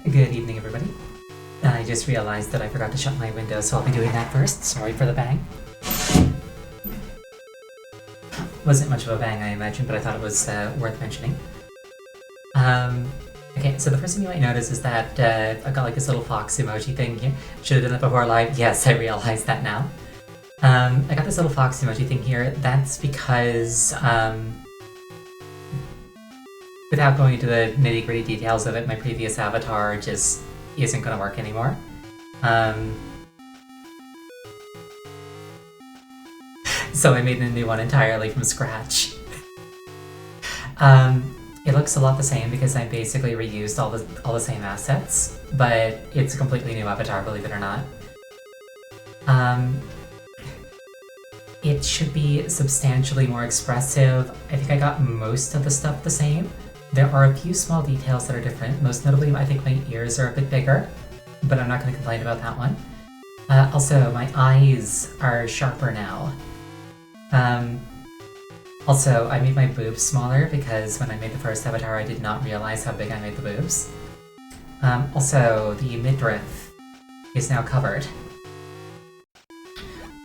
Good evening, everybody. I just realized that I forgot to shut my window, so I'll be doing that first. Sorry for the bang. Wasn't much of a bang, I imagine, but I thought it was worth mentioning. Okay, so the first thing you might notice is that I've got like this little fox emoji thing here. Should have done that before live. Yes, I realize that now. I got this little fox emoji thing here. That's because, without going into the nitty-gritty details of it, my previous avatar just isn't going to work anymore. So I made a new one entirely from scratch. It looks a lot the same because I basically reused all the same assets, but it's a completely new avatar, believe it or not. It should be substantially more expressive. I think I got most of the stuff the same. There are a few small details that are different. Most notably, I think my ears are a bit bigger, but I'm not going to complain about that one. Also, my eyes are sharper now. Also, I made my boobs smaller because when I made the first avatar, I did not realize how big I made the boobs. Also, the midriff is now covered.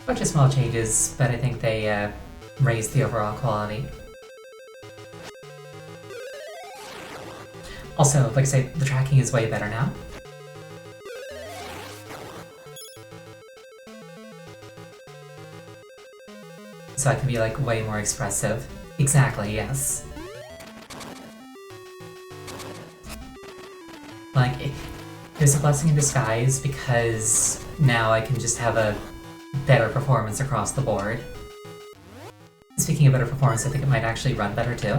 Bunch of small changes, but I think they raised the overall quality. Also, like I say, the tracking is way better now. So I can be like way more expressive. Exactly, yes. Like, there's a blessing in disguise because now I can just have a better performance across the board. Speaking of better performance, I think it might actually run better too.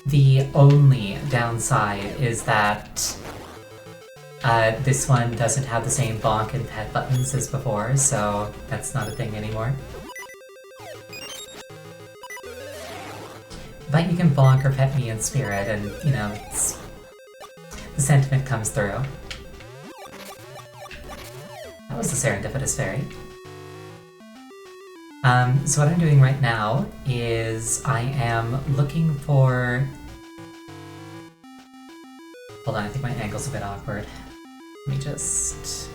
The only downside is that this one doesn't have the same bonk and pet buttons as before, so that's not a thing anymore. But you can bonk or pet me in spirit, and, you know, the sentiment comes through. That was the Serendipitous Fairy. So what I'm doing right now is I am looking for... Hold on, I think my angle's a bit awkward. Let me just...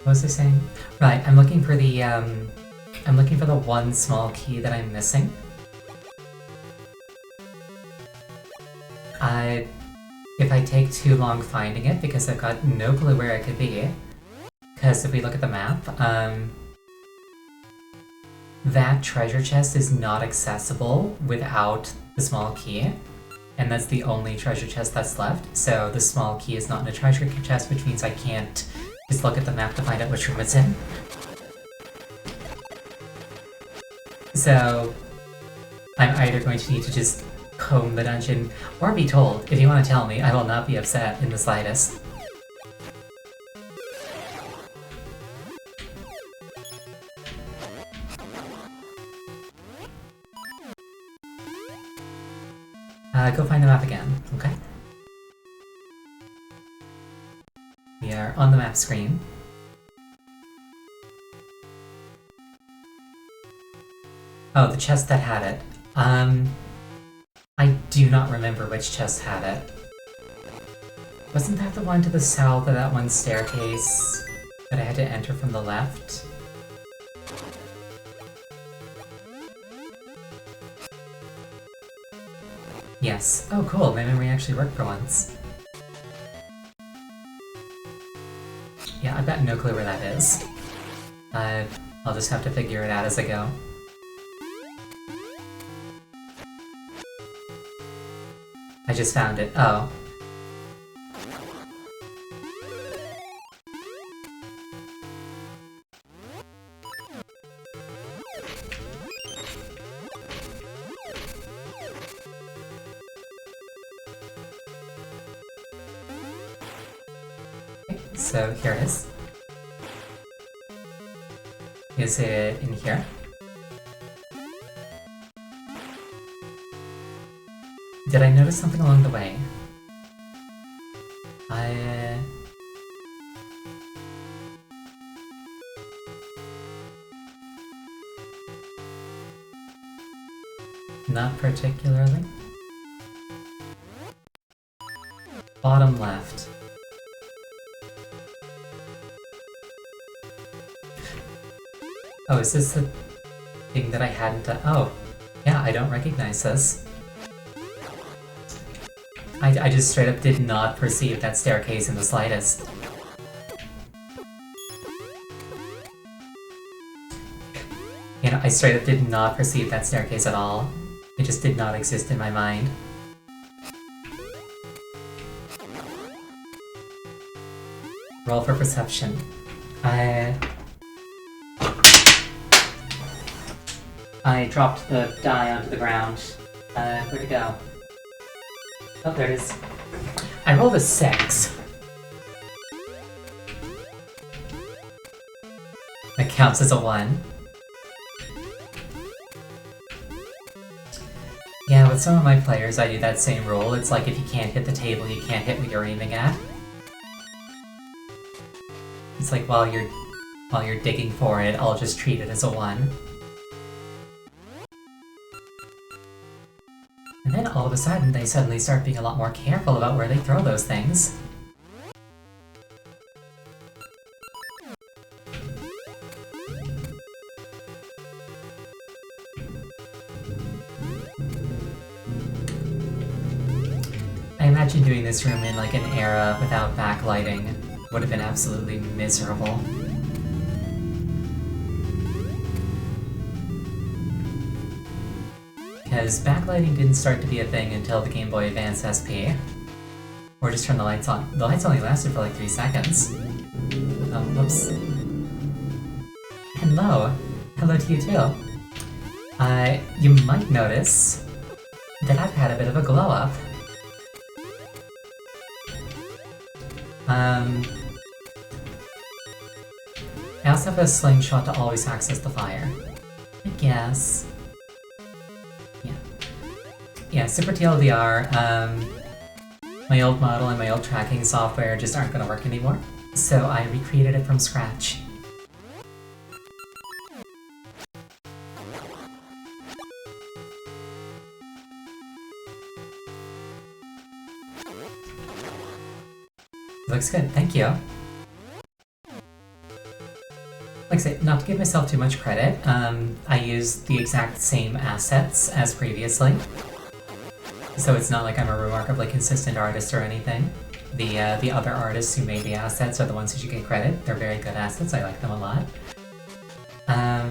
What was I saying? Right, I'm looking for the one small key that I'm missing. If I take too long finding it, because I've got no clue where it could be, because if we look at the map, that treasure chest is not accessible without the small key, and that's the only treasure chest that's left, so the small key is not in a treasure chest, which means I can't just look at the map to find out which room it's in. So I'm either going to need to just comb the dungeon, or be told. If you want to tell me, I will not be upset in the slightest. Go find the map again, okay? We are on the map screen. Oh, the chest that had it. I do not remember which chest had it. Wasn't that the one to the south of that one staircase that I had to enter from the left? Yes. Oh, cool. My memory actually worked for once. Yeah, I've got no clue where that is. I'll just have to figure it out as I go. I just found it. Oh. Okay, so here it is. Is it in here? Did I notice something along the way? Not particularly. Bottom left. Oh, is this the thing that I hadn't done? Oh, yeah, I don't recognize this. I just straight up did not perceive that staircase in the slightest. You know, I straight up did not perceive that staircase at all. It just did not exist in my mind. Roll for perception. I dropped the die onto the ground. Where'd it go? Oh, there it is. I rolled a 6. That counts as a 1. Yeah, with some of my players I do that same rule. It's like if you can't hit the table, you can't hit what you're aiming at. It's like while you're digging for it, I'll just treat it as a 1. And then all of a sudden, they suddenly start being a lot more careful about where they throw those things. I imagine doing this room in like an era without backlighting would have been absolutely miserable. Because backlighting didn't start to be a thing until the Game Boy Advance SP. Or just turn the lights on. The lights only lasted for like 3 seconds. Oh, whoops. Hello. Hello to you too. You might notice that I've had a bit of a glow up. I also have a slingshot to always access the fire. I guess. Yeah, Super TLDR, my old model and my old tracking software just aren't gonna work anymore, so I recreated it from scratch. Looks good, thank you. Like I say, not to give myself too much credit, I used the exact same assets as previously. So it's not like I'm a remarkably consistent artist or anything. The other artists who made the assets are the ones who should get credit. They're very good assets, I like them a lot. I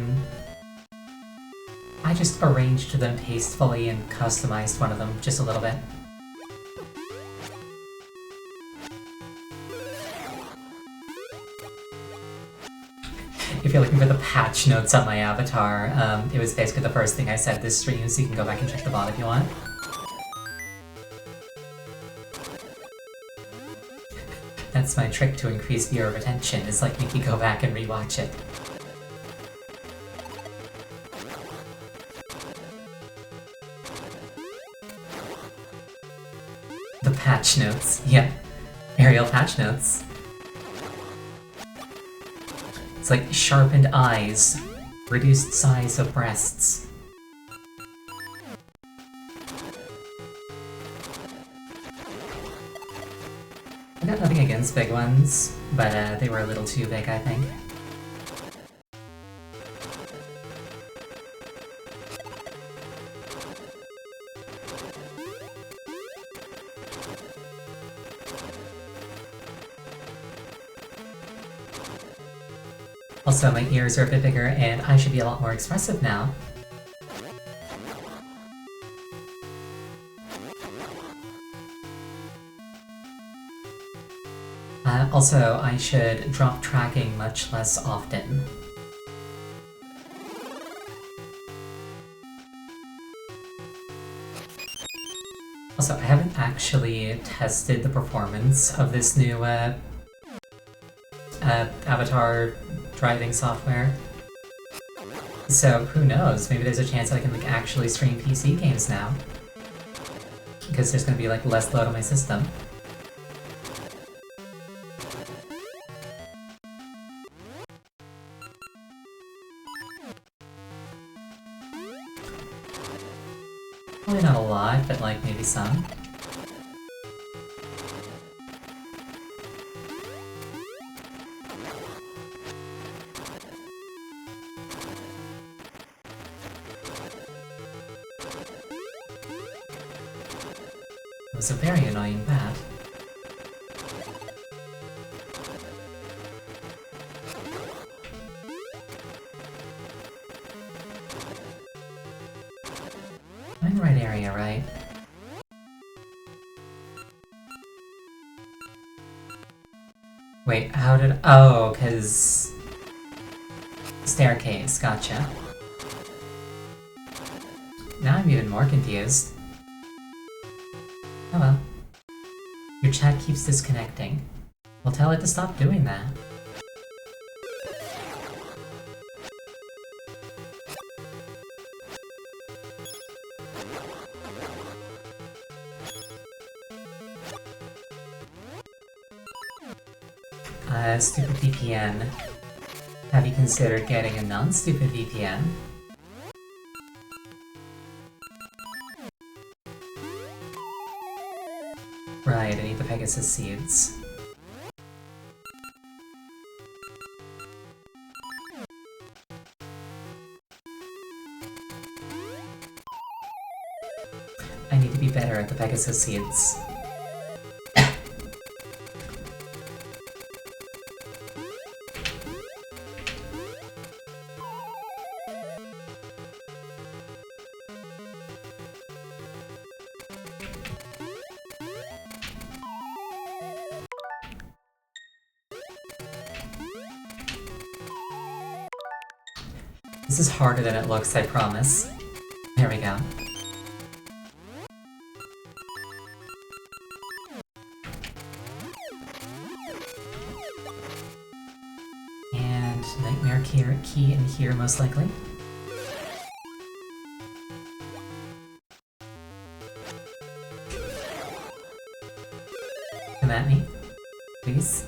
just arranged them tastefully and customized one of them just a little bit. If you're looking for the patch notes on my avatar, it was basically the first thing I said this stream, so you can go back and check the VOD if you want. That's my trick to increase viewer retention, is like make you go back and rewatch it. The patch notes, yeah. Aerial patch notes. It's like sharpened eyes, reduced size of breasts. I got nothing against big ones, but they were a little too big, I think. Also, my ears are a bit bigger, and I should be a lot more expressive now. Also, I should drop tracking much less often. Also, I haven't actually tested the performance of this new avatar driving software. So who knows, maybe there's a chance that I can like actually stream PC games now. Because there's gonna be like less load on my system. but like maybe some. It was a very annoying bat. I'm in the right area, right? Wait, how did— oh, 'cause— staircase, gotcha. Now I'm even more confused. Oh well. Your chat keeps disconnecting. We'll tell it to stop doing that. Stupid VPN. Have you considered getting a non-stupid VPN? Right, I need the Pegasus seeds. I need to be better at the Pegasus seeds. This is harder than it looks, I promise. There we go. And Nightmare key in here, most likely. Come at me, please.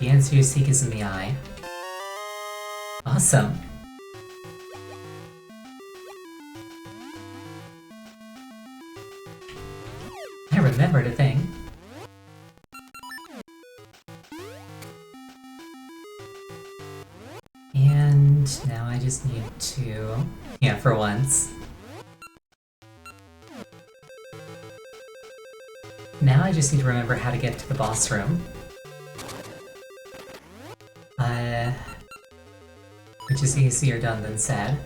The answer you seek is in the eye. Awesome! I remembered a thing. And now I just need to— yeah, for once. Now I just need to remember how to get to the boss room. Which is easier done than said.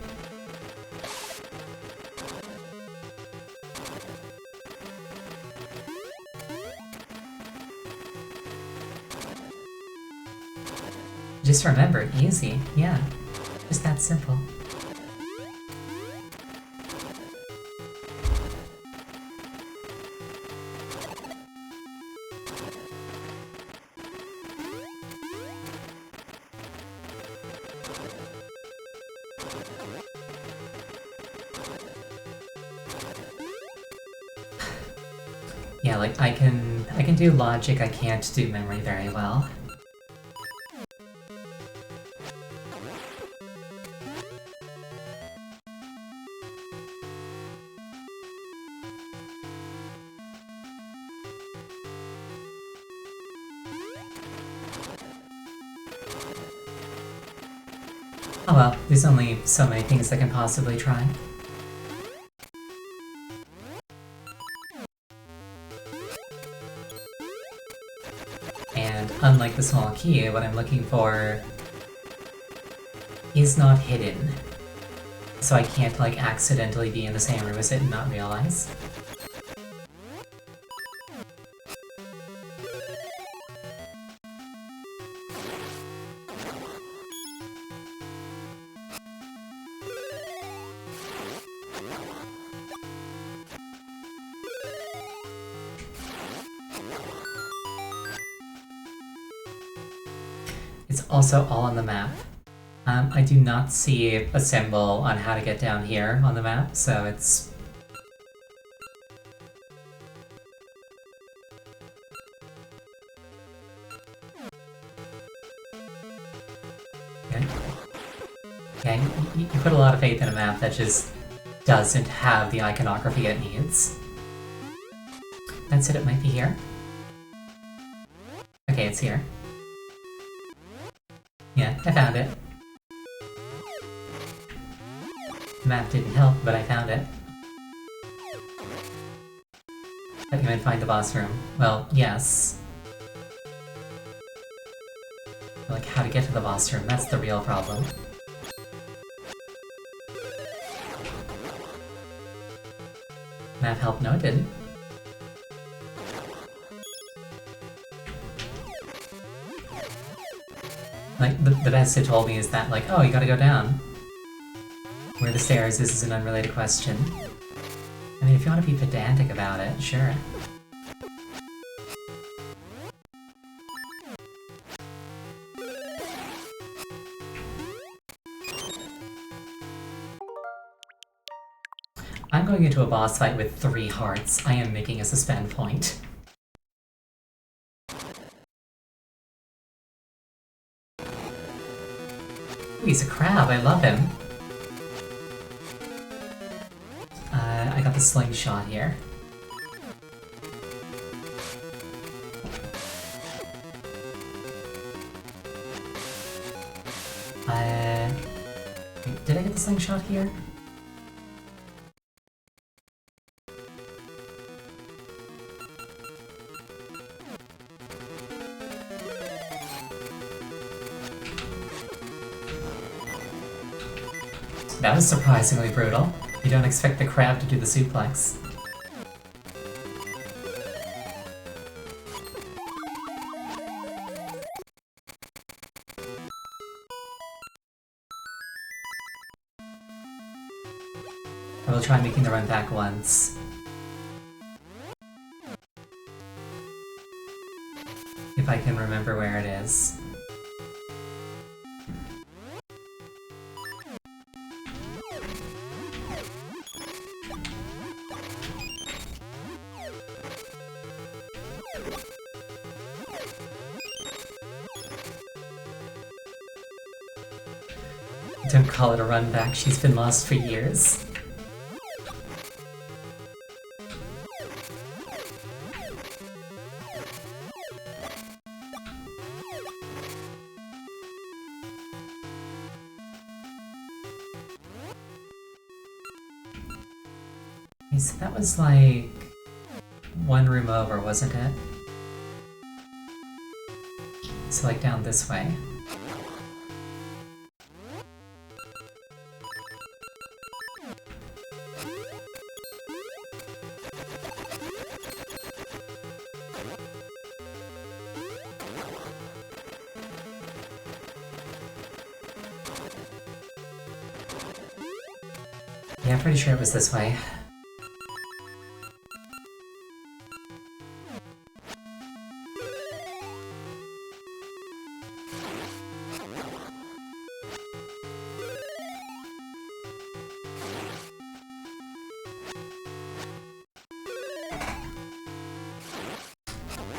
Just remember, easy, yeah. Just that simple. Yeah, like I can do logic, I can't do memory very well. Oh well, there's only so many things I can possibly try. And unlike the small key, what I'm looking for is not hidden. So I can't like accidentally be in the same room as it and not realize. It's also all on the map. I do not see a symbol on how to get down here on the map, so it's... Yeah, you put a lot of faith in a map that just doesn't have the iconography it needs. That's it might be here. Okay, it's here. Yeah, I found it. The map didn't help, but I found it. Thought you might find the boss room. Well, yes. Like, how to get to the boss room, that's the real problem. Map help? No, it didn't. Like, the best it told me is that, like, oh, you gotta go down. Where the stairs is an unrelated question. I mean, if you want to be pedantic about it, sure. I'm going into a boss fight with 3 hearts. I am making a suspend point. Ooh, he's a crab, I love him. I got the slingshot here. Wait, did I get the slingshot here? That was surprisingly brutal. You don't expect the crab to do the suplex. I will try making the run back once. If I can remember where it is. Don't call it a run back, she's been lost for years. Okay, so that was like 1 room over, wasn't it? So like down this way. Yeah, I'm pretty sure it was this way.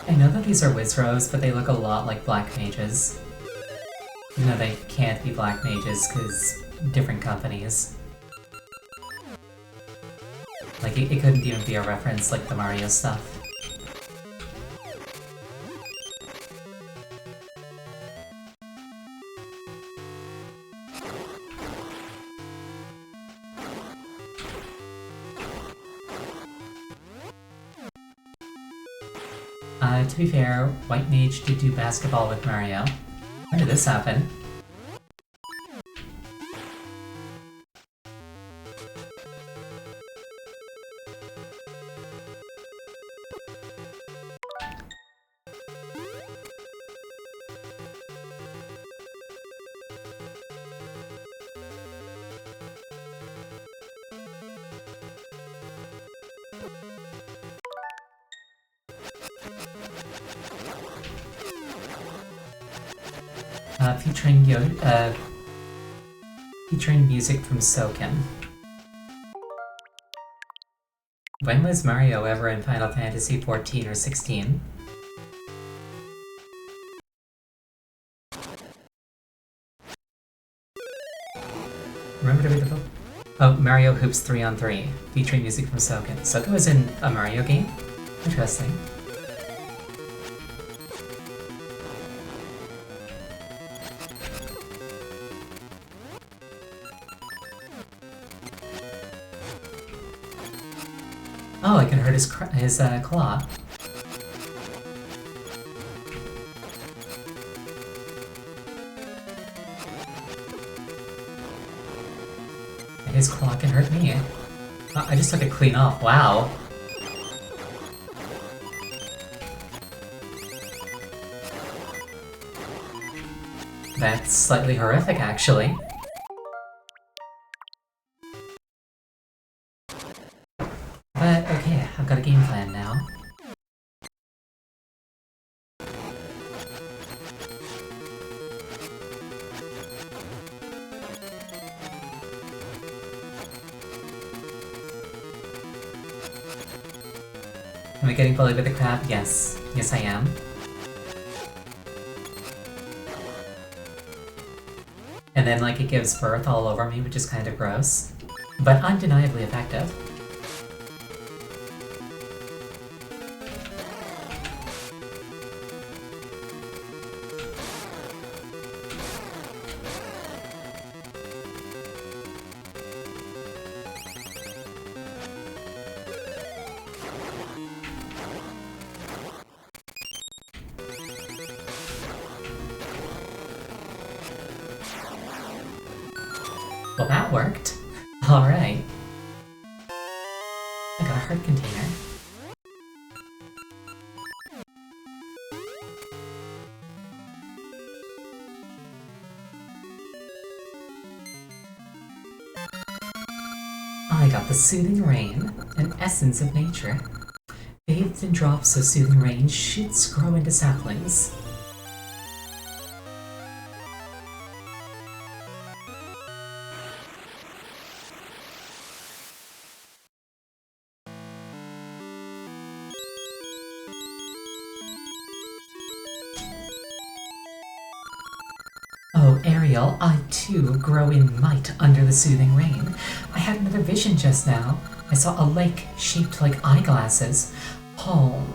I know that these are Wizrows, but they look a lot like Black Mages. Even though they can't be Black Mages, because different companies. Like, it couldn't even be a reference like the Mario stuff. To be fair, White Mage did do basketball with Mario. When did this happen? Featuring music from Soken. When was Mario ever in Final Fantasy 14 or 16? Remember to read the book? Oh, Mario Hoops 3-on-3, featuring music from Soken. Soken was in a Mario game? Interesting. Oh, I can hurt his claw. And his claw can hurt me. Oh, I just took it clean off. Wow. That's slightly horrific, actually. But okay, I've got a game plan now. Am I getting bullied with the crab? Yes. Yes, I am. And then, like, it gives birth all over me, which is kind of gross. But undeniably effective. Well, that worked. Alright. I got a heart container. I got the Soothing Rain, an essence of nature. Bathed in drops of soothing rain, shoots grow into saplings. Oh, Ariel, I too grow in might under the soothing rain. I had another vision just now. I saw a lake shaped like eyeglasses. Home.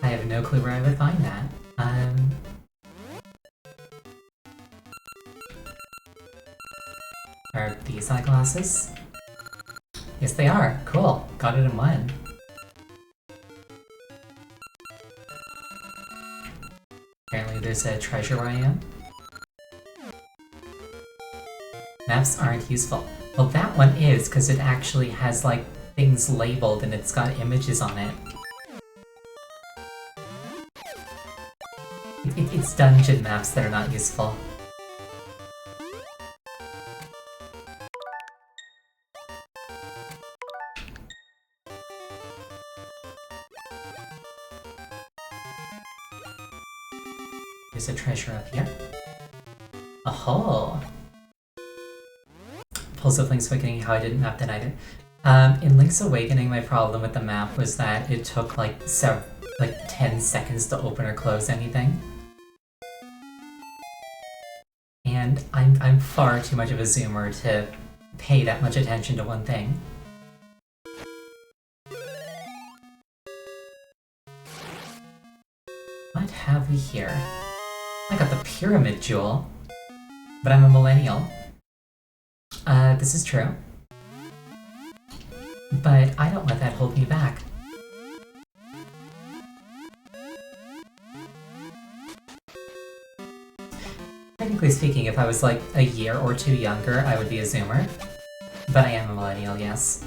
I have no clue where I would find that. Are these eyeglasses? Yes, they are. Cool. Got it in one. Apparently there's a treasure where I am. Maps aren't useful. Well, that one is, because it actually has, like, things labeled and it's got images on it. It's dungeon maps that are not useful. There's a treasure up here. A hole! Pulse of Link's Awakening, how I didn't map that either. In Link's Awakening, my problem with the map was that it took like 10 seconds to open or close anything. And I'm far too much of a zoomer to pay that much attention to one thing. What have we here? I got the Pyramid Jewel, but I'm a millennial. This is true. But I don't let that hold me back. Technically speaking, if I was like a year or two younger, I would be a zoomer. But I am a millennial, yes.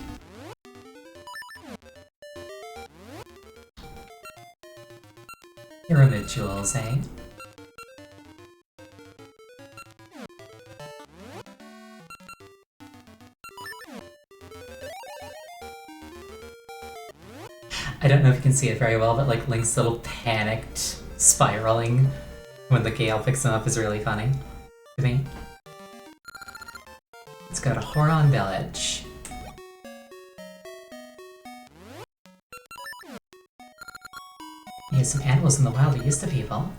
Pyramid Jewels, eh? I don't know if you can see it very well, but like Link's little panicked spiraling when the Gale picks him up is really funny to me. Let's go to Horon Village. There's some animals in the wild are used to people.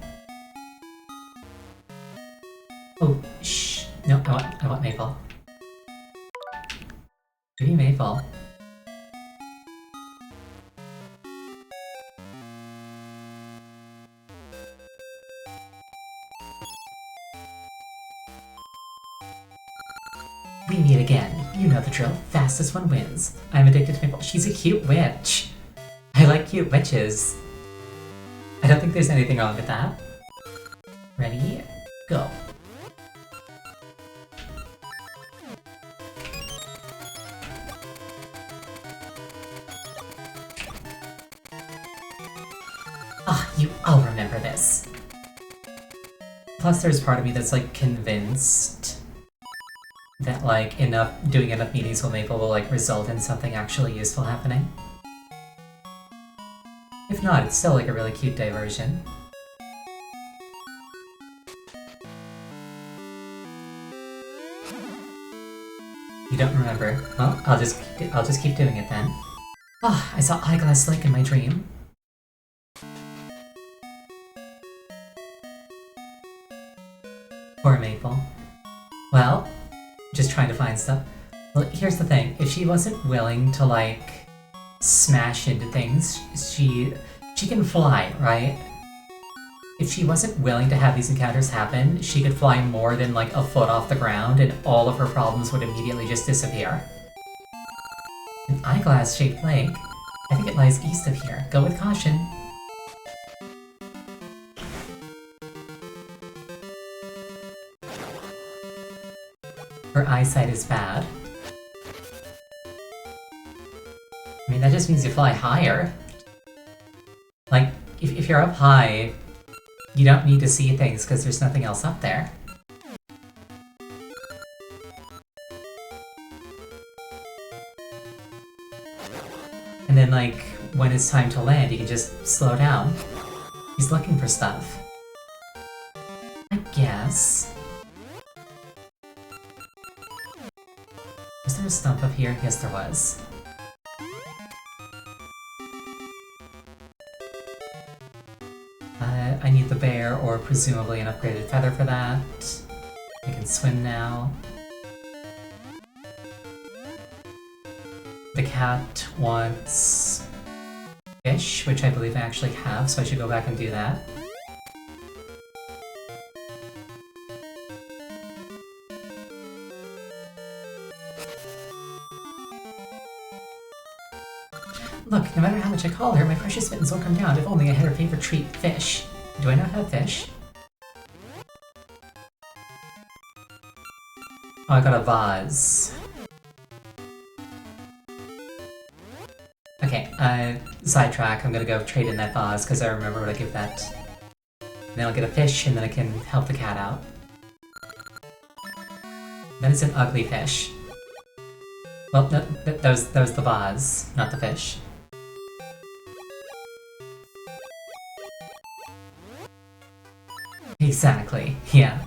Oh, No, I want Maple. Give me Maple. We meet again. You know the drill. Fastest one wins. I'm addicted to Maple. She's a cute witch. I like cute witches. I don't think there's anything wrong with that. Ready? Go. Ah, I'll remember this. Plus there's part of me that's like convinced that like doing enough meetings with Maple will like result in something actually useful happening. If not, it's still like a really cute diversion. You don't remember? Well, I'll just keep doing it then. Ah, I saw Eyeglass Lake in my dream. Poor Maple. Well, just trying to find stuff. Well, here's the thing. If she wasn't willing to, like, smash into things, she can fly, right? If she wasn't willing to have these encounters happen, she could fly more than, like, a foot off the ground and all of her problems would immediately just disappear. An eyeglass-shaped lake? I think it lies east of here. Go with caution. Her eyesight is bad. I mean, that just means you fly higher. Like, if you're up high, you don't need to see things because there's nothing else up there. And then, like, when it's time to land, you can just slow down. He's looking for stuff. I guess. Was there a stump up here? Yes, there was. I need the bear, or presumably an upgraded feather for that. I can swim now. The cat wants fish, which I believe I actually have, so I should go back and do that. Look, no matter how much I call her, my precious mittens won't come down if only I had her favorite treat, fish. Do I not have fish? Oh, I got a vase. Okay, sidetrack. I'm gonna go trade in that vase because I remember what I give that. And then I'll get a fish and then I can help the cat out. Then it's an ugly fish. Well, no, that was the vase, not the fish. Exactly, yeah.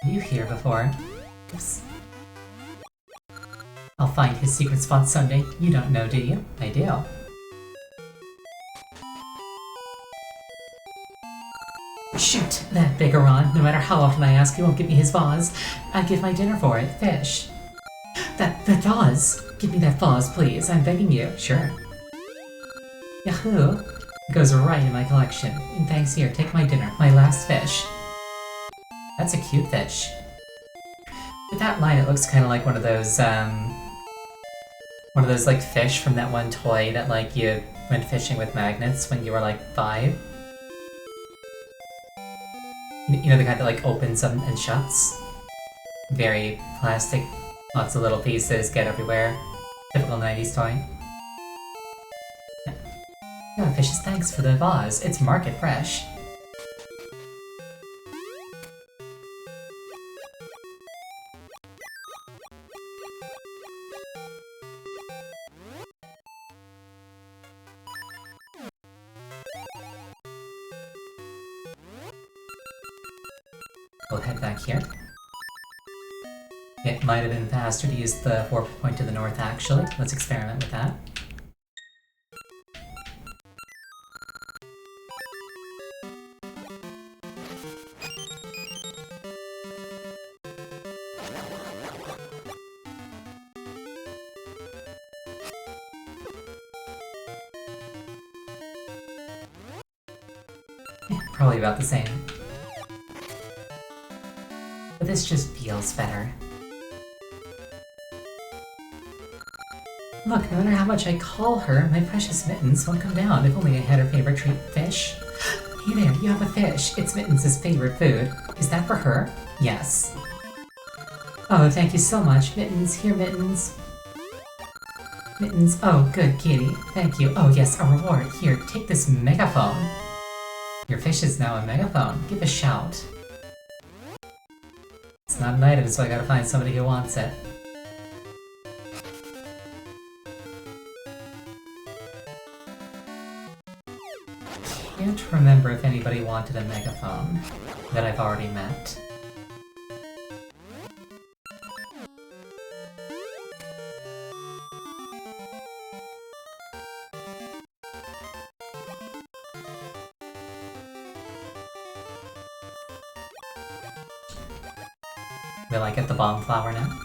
Were you here before? Oops. I'll find his secret spot someday. You don't know, do you? I do. Shoot! That Bigoron, no matter how often I ask, he won't give me his vase. I'd give my dinner for it. Fish. That vase! Give me that vase, please. I'm begging you. Sure. Yahoo! It goes right in my collection. And thanks, here, take my dinner. My last fish. That's a cute fish. With that line, it looks kind of like one of those like fish from that one toy that like you went fishing with magnets when you were like 5. You know, the kind that like opens and shuts? Very plastic, lots of little pieces, get everywhere. Typical 90s toy. Yeah, fishes, thanks for the vase. It's market fresh. We'll head back here. It might have been faster to use the warp point to the north, actually. Let's experiment with that. Probably about the same. But this just feels better. Look, no matter how much I call her, my precious Mittens won't come down if only I had her favorite treat, fish. Hey there, you have a fish. It's Mittens' favorite food. Is that for her? Yes. Oh, thank you so much. Mittens, here, Mittens. Mittens, oh, good, kitty. Thank you. Oh, yes, a reward. Here, take this megaphone. Your fish is now a megaphone. Give a shout. It's not an item, so I gotta find somebody who wants it. Can't remember if anybody wanted a megaphone that I've already met. Will I get the bomb flower now?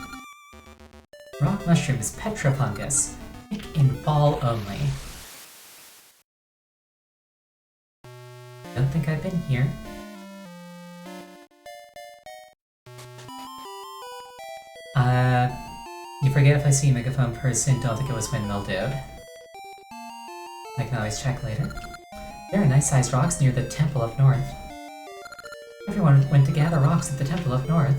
Rock mushrooms, petrofungus. Pick in fall only. Don't think I've been here. You forget if I see Megaphone person, don't think it was Windmill Dude. I can always check later. There are nice sized rocks near the Temple up north. Everyone went to gather rocks at the Temple up north.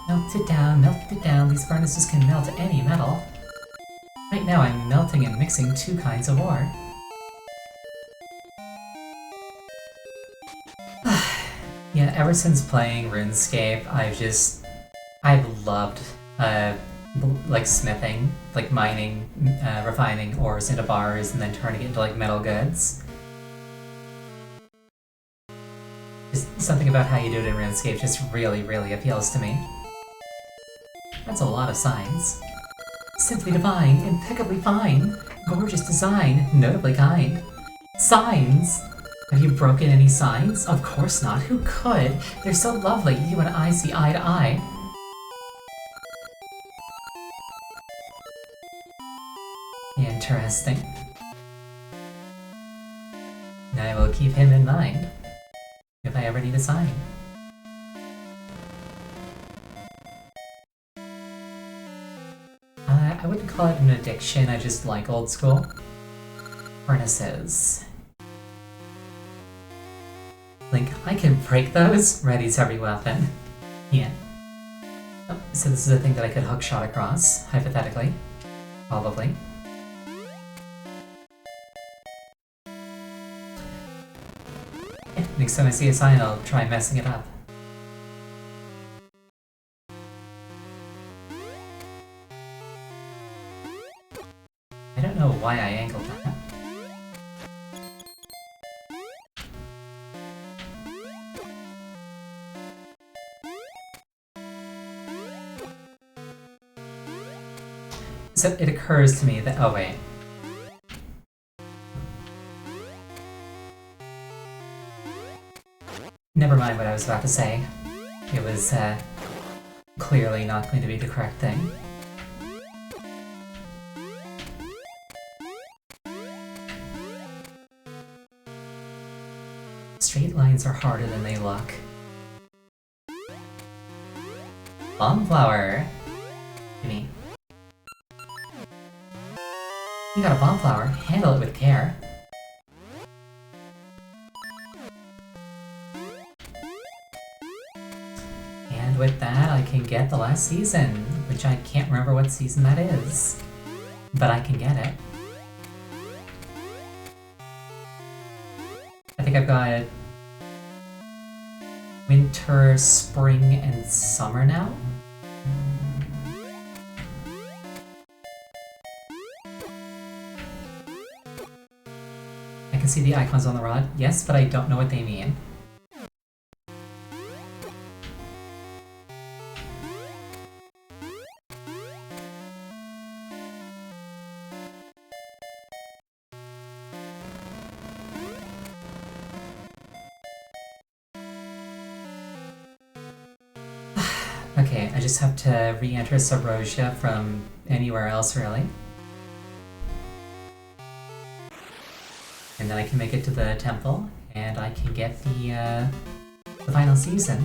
Melt it down, these furnaces can melt any metal. Right now I'm melting and mixing 2 kinds of ore. Yeah, ever since playing RuneScape, I've loved, like smithing, like mining, refining ores into bars and then turning it into like metal goods. Just something about how you do it in RuneScape just really, really appeals to me. That's a lot of signs. Simply divine, impeccably fine, gorgeous design, notably kind. Signs! Have you broken any signs? Of course not, who could? They're so lovely, you and I see eye to eye. Interesting. I will keep him in mind, if I ever need a sign. I wouldn't call it an addiction, I just like old school. Furnaces. Link, I can break those? Ready's every weapon. Yeah. Oh, so this is a thing that I could hookshot across, hypothetically. Probably. Yeah, next time I see a sign, I'll try messing it up. I don't know why I angled that. So it occurs to me that, oh wait. Never mind what I was about to say. It was, clearly not going to be the correct thing. Straight lines are harder than they look. Bombflower! Gimme. You got a bombflower, handle it with care. And with that, I can get the last season, which I can't remember what season that is. But I can get it. I think I've got winter, spring, and summer now? I can see the icons on the rod, yes, but I don't know what they mean. Okay, I just have to re-enter Sabrosia from anywhere else, really. And then I can make it to the temple, and I can get the final season.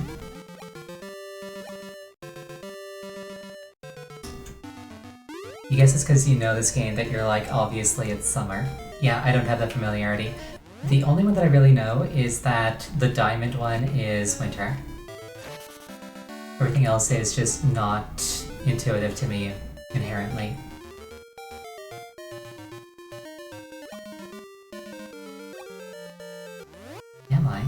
You guess it's because you know this game that you're like, obviously it's summer. Yeah, I don't have that familiarity. The only one that I really know is that the diamond one is winter. Everything else is just not intuitive to me, inherently. Am I?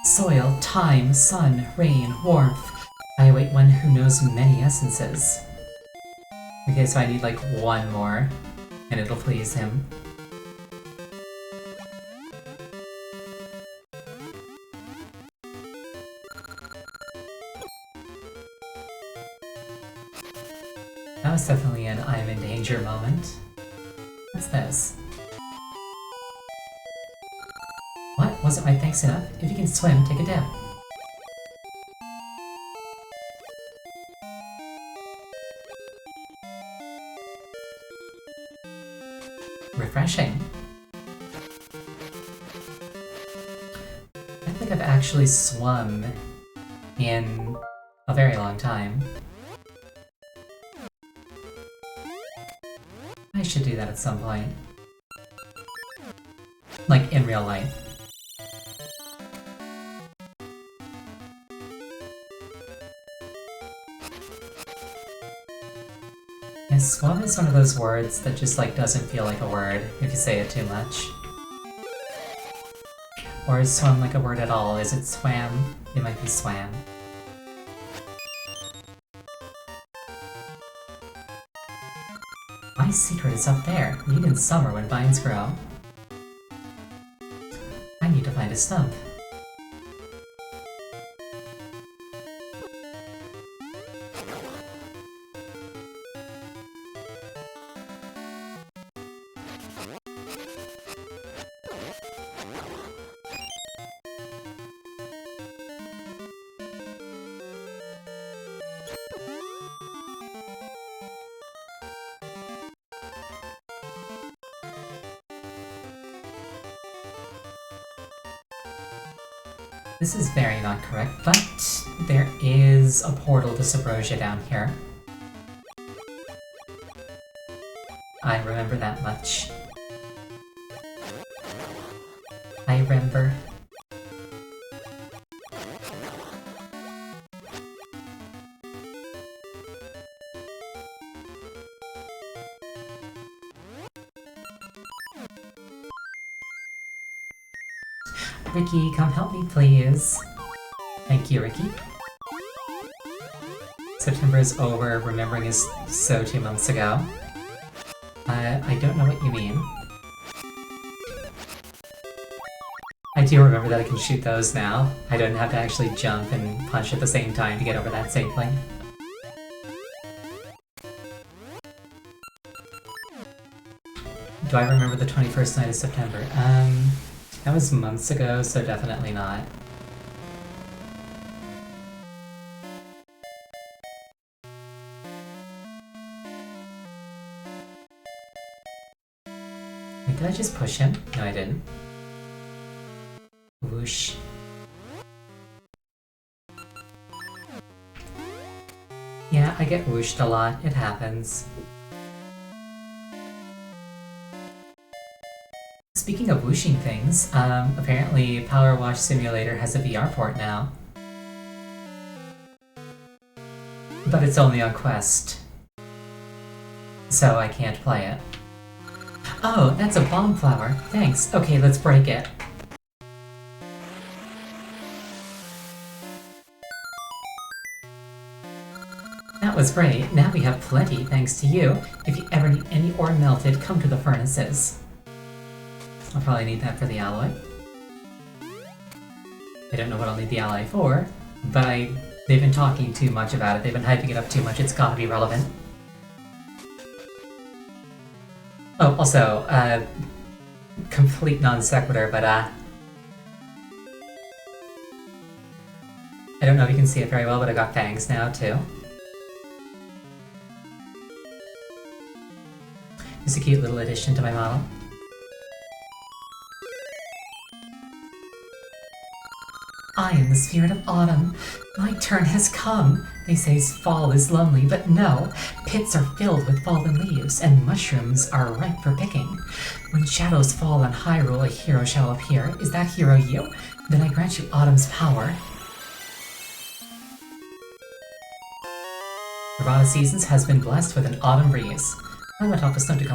Soil, time, sun, rain, warmth. I await one who knows many essences. Okay, so I need like one more, and it'll please him. That was definitely an I'm in danger moment. What's this? What? Wasn't my thanks enough? If you can swim, take a dip. Refreshing. I don't think I've actually swum in a very long time. I should do that at some point. Like, in real life. Yeah, swum is one of those words that just like doesn't feel like a word if you say it too much. Or is swum like a word at all? Is it swam? It might be swam. My secret is up there, neat in summer when vines grow. I need to find a stump. This is very not correct, but there is a portal to Subrosia down here. I remember that much. I remember. Ricky, come help me, please. Thank you, Ricky. September is over, remembering is so 2 months ago. I don't know what you mean. I do remember that I can shoot those now. I don't have to actually jump and punch at the same time to get over that safely. Do I remember the 21st night of September? That was months ago, so definitely not. Wait, did I just push him? No, I didn't. Whoosh. Yeah, I get whooshed a lot. It happens. Speaking of whooshing things, apparently Power Wash Simulator has a VR port now. But it's only on Quest. So I can't play it. Oh, that's a bomb flower. Thanks. Okay, let's break it. That was great. Now we have plenty thanks to you. If you ever need any ore melted, come to the furnaces. I'll probably need that for the alloy. I don't know what I'll need the alloy for, but I They've been talking too much about it. They've been hyping it up too much. It's gotta be relevant. Oh, also, complete non sequitur, but I don't know if you can see it very well, but I got fangs now too. It's a cute little addition to my model. I am the spirit of autumn. My turn has come. They say fall is lonely, but no. Pits are filled with fallen leaves, and mushrooms are ripe for picking. When shadows fall on Hyrule, a hero shall appear. Is that hero you? Then I grant you autumn's power. The Rana Seasons has been blessed with an autumn breeze. I went off a stone to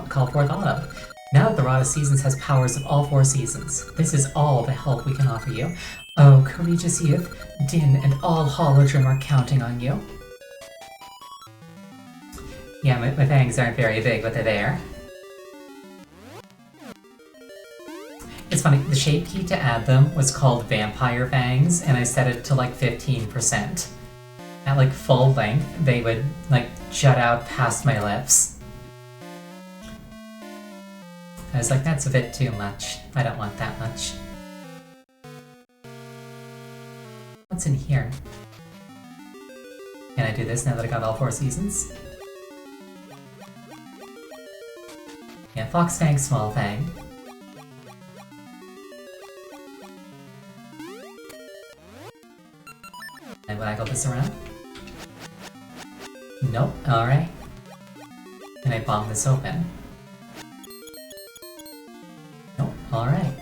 call forth autumn. Now that the Rana Seasons has powers of all 4 seasons, this is all the help we can offer you. Oh, courageous youth, Din and all Holodrum are counting on you. Yeah, my fangs aren't very big, but they're there. It's funny, the shape key to add them was called Vampire Fangs, and I set it to like 15%. At like full length, they would like jut out past my lips. I was like, that's a bit too much. I don't want that much. What's in here? Can I do this now that I got all 4 seasons? Yeah, Fox Fang, Small Fang. And waggle this around? Nope, alright. Can I bomb this open? Nope, alright.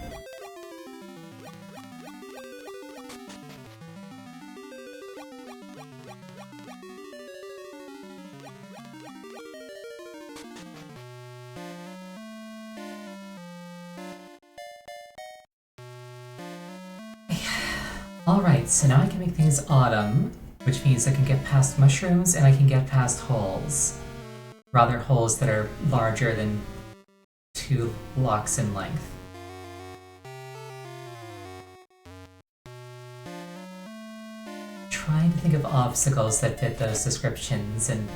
Alright, so now I can make things autumn, which means I can get past mushrooms and I can get past holes. Rather, holes that are larger than 2 blocks in length. Trying to think of obstacles that fit those descriptions, and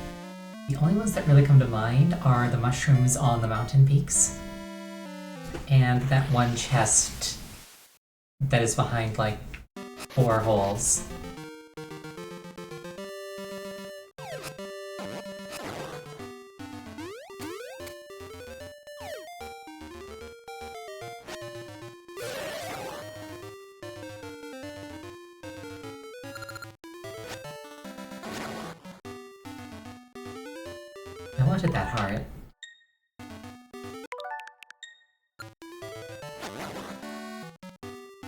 the only ones that really come to mind are the mushrooms on the mountain peaks, and that one chest that is behind like 4 holes. I wanted that heart.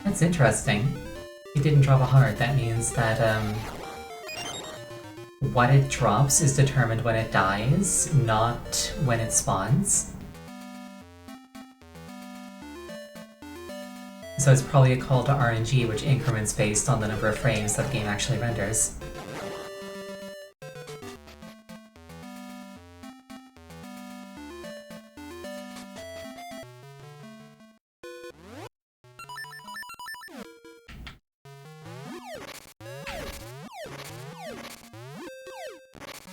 That's interesting. It didn't drop a heart. That means that, what it drops is determined when it dies, not when it spawns. So it's probably a call to RNG, which increments based on the number of frames that the game actually renders.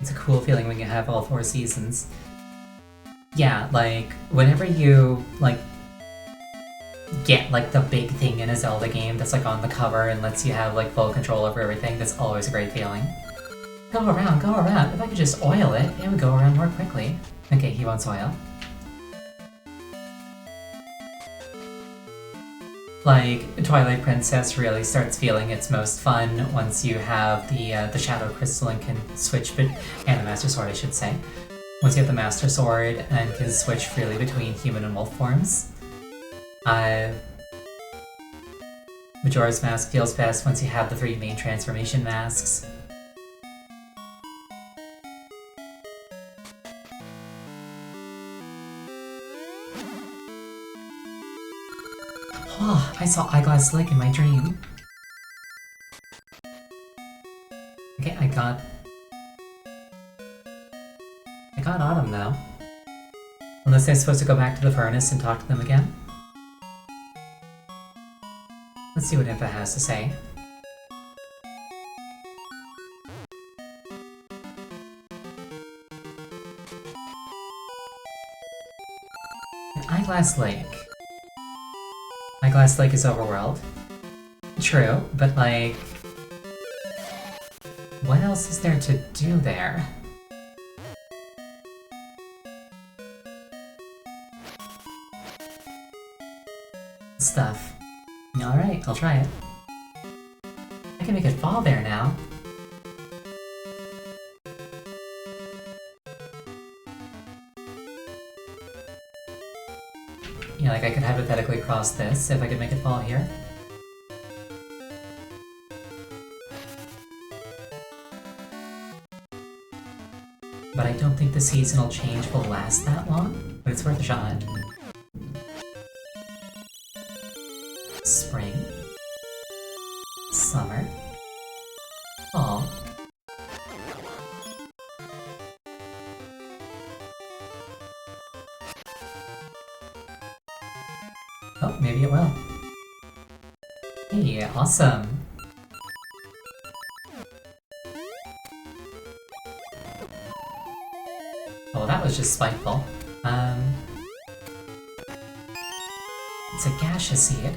It's a cool feeling when you have all 4 seasons. Yeah, like, whenever you, like, get, like, the big thing in a Zelda game that's, like, on the cover and lets you have, like, full control over everything, that's always a great feeling. Go around, go around! If I could just oil it, it would go around more quickly. Okay, he wants oil. Like, Twilight Princess really starts feeling its most fun once you have the Shadow Crystal and can switch, and the Master Sword, I should say. Once you have the Master Sword and can switch freely between human and wolf forms. Majora's Mask feels best once you have the 3 main transformation masks. Oh, I saw Eyeglass Lake in my dream. Okay, I got Autumn now. Unless I'm supposed to go back to the furnace and talk to them again. Let's see what Impa has to say. Glass Lake. My Glass Lake is overworld. True, but like... what else is there to do there? Stuff. Alright, I'll try it. I can make it fall there now. Yeah, like I could hypothetically cross this if I could make it fall here. But I don't think the seasonal change will last that long, but it's worth a shot. Spring. Summer. Fall. Oh, maybe it will. Hey, awesome! Oh, that was just spiteful. It's a gaseous seed.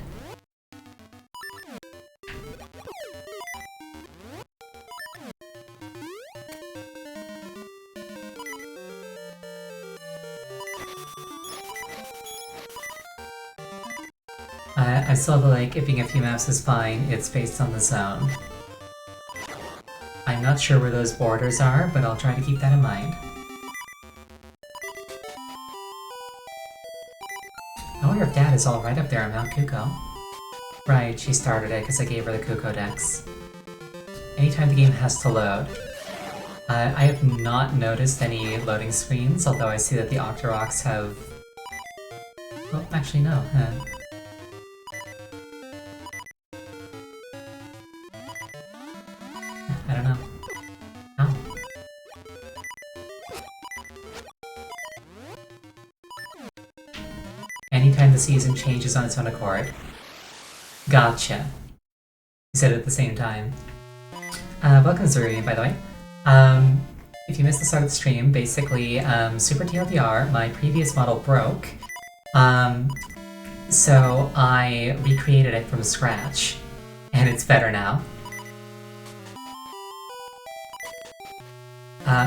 I saw the, like, ifing a few maps is fine, it's based on the zone. I'm not sure where those borders are, but I'll try to keep that in mind. I wonder if Dad is all right up there on Mount Kuko. Right, she started it because I gave her the Kuko Dex. Anytime the game has to load. I have not noticed any loading screens, although I see that the Octoroks have... well, actually no. I don't know. Oh. Anytime the season changes on its own accord. Gotcha. You said it at the same time. Welcome Zuri, by the way. If you missed the start of the stream, basically, Super TLDR, my previous model broke. So I recreated it from scratch, and it's better now.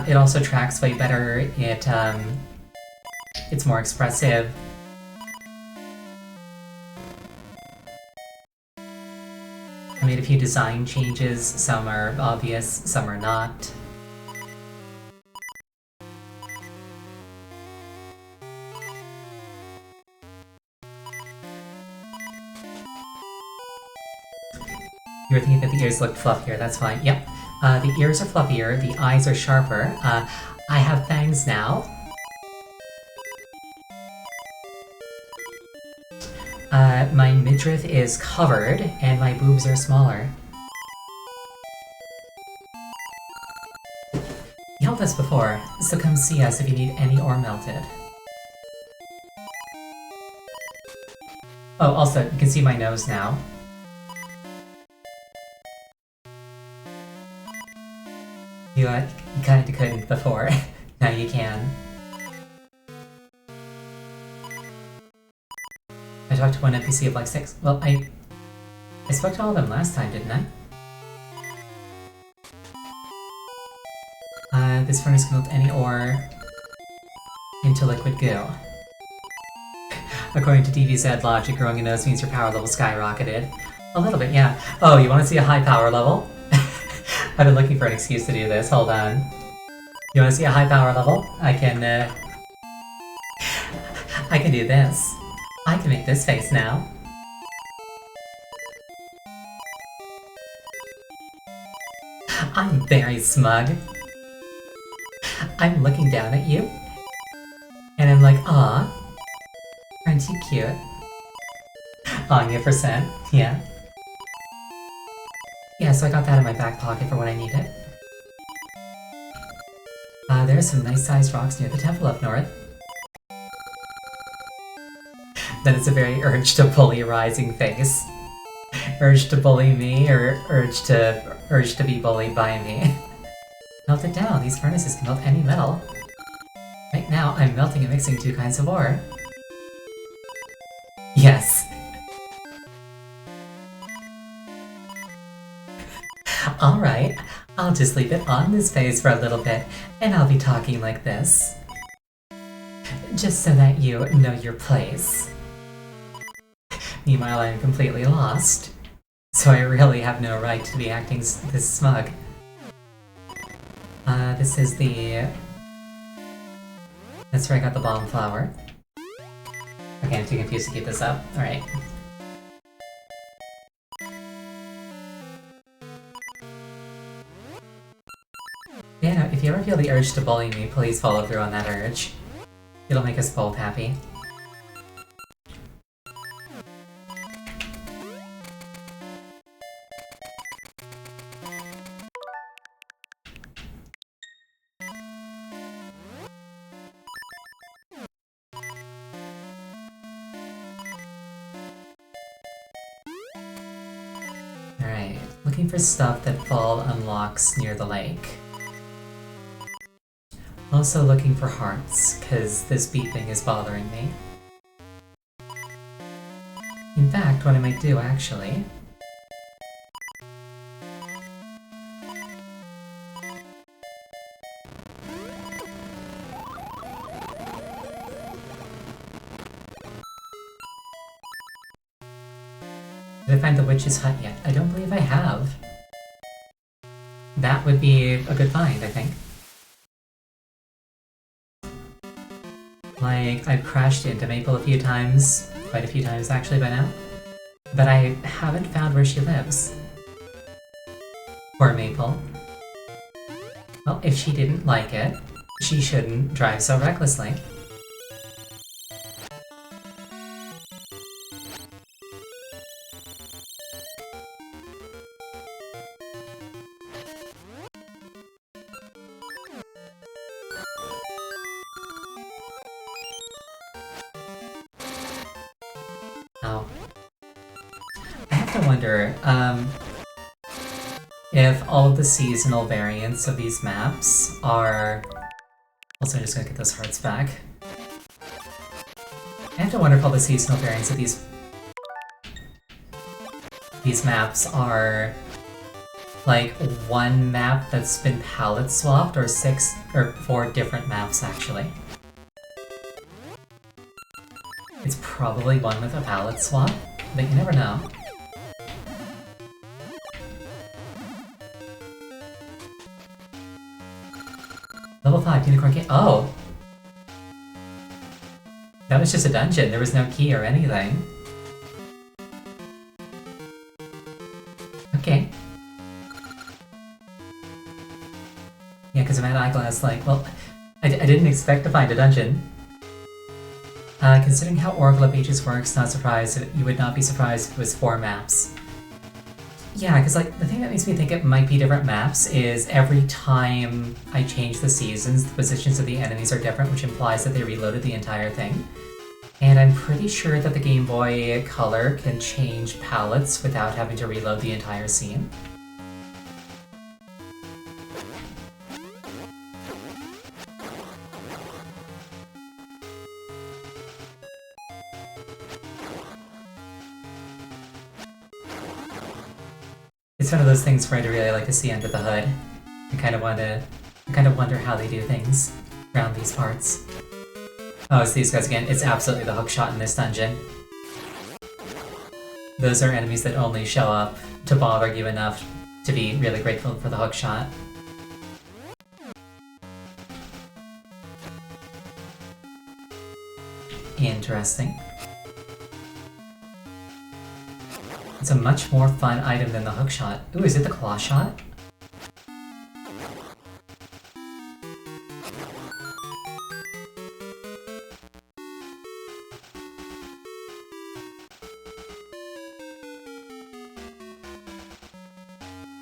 It also tracks way better, it's more expressive. I made a few design changes, some are obvious, some are not. You were thinking that the ears looked fluffier, that's fine. Yep. The ears are fluffier, the eyes are sharper. I have fangs now. My midriff is covered, and my boobs are smaller. You helped us before, so come see us if you need any ore melted. Oh, also, you can see my nose now. You kinda couldn't before. Now you can. I talked to one NPC of like 6. Well, I spoke to all of them last time, didn't I? This furnace can melt any ore into liquid goo. According to DVZ logic, growing a nose means your power level skyrocketed. A little bit, yeah. Oh, you want to see a high power level? I've been looking for an excuse to do this, hold on. You want to see a high power level? I can do this. I can make this face now. I'm very smug. I'm looking down at you. And I'm like, aw. Aren't you cute? Anya %, yeah. Yeah, so I got that in my back pocket for when I need it. There are some nice sized rocks near the temple up north. That is a very urge to bully rising face. Urge to bully me, or urge to be bullied by me. Melt it down, these furnaces can melt any metal. Right now, I'm melting and mixing 2 kinds of ore. Yes. Alright, I'll just leave it on this phase for a little bit, and I'll be talking like this. Just so that you know your place. Meanwhile, I'm completely lost, so I really have no right to be acting this smug. This is the... That's where I got the bomb flower. Okay, I'm too confused to keep this up. Alright. Yeah, no, if you ever feel the urge to bully me, please follow through on that urge. It'll make us both happy. Alright, looking for stuff that Fall unlocks near the lake. Also looking for hearts, cause this beeping is bothering me. In fact, what I might do, actually... Did I find the witch's hut yet? I don't believe I have. That would be a good find, I think. Like, I've crashed into Maple a few times, quite a few times actually by now, but I haven't found where she lives. Poor Maple. Well, if she didn't like it, she shouldn't drive so recklessly. Oh. I have to wonder, if all of the seasonal variants of these maps are... Also, I'm just gonna get those hearts back. I have to wonder if all the seasonal variants of these maps are like one map that's been palette swapped, or 6 or 4 different maps actually. It's probably one with a palette swap, but you never know. Level 5 Unicorn Key. Oh! That was just a dungeon, there was no key or anything. Okay. Yeah, because I'm at Eyeglass, like, well, I didn't expect to find a dungeon. Considering how Oracle of Ages works, not surprised. You would not be surprised if it was 4 maps. Yeah, because like the thing that makes me think it might be different maps is every time I change the seasons, the positions of the enemies are different, which implies that they reloaded the entire thing. And I'm pretty sure that the Game Boy Color can change palettes without having to reload the entire scene. It's one of those things where I'd really like to see under the hood. I kind of wonder how they do things around these parts. Oh, it's these guys again. It's absolutely the hookshot in this dungeon. Those are enemies that only show up to bother you enough to be really grateful for the hookshot. Interesting. It's a much more fun item than the hookshot. Ooh, is it the claw shot?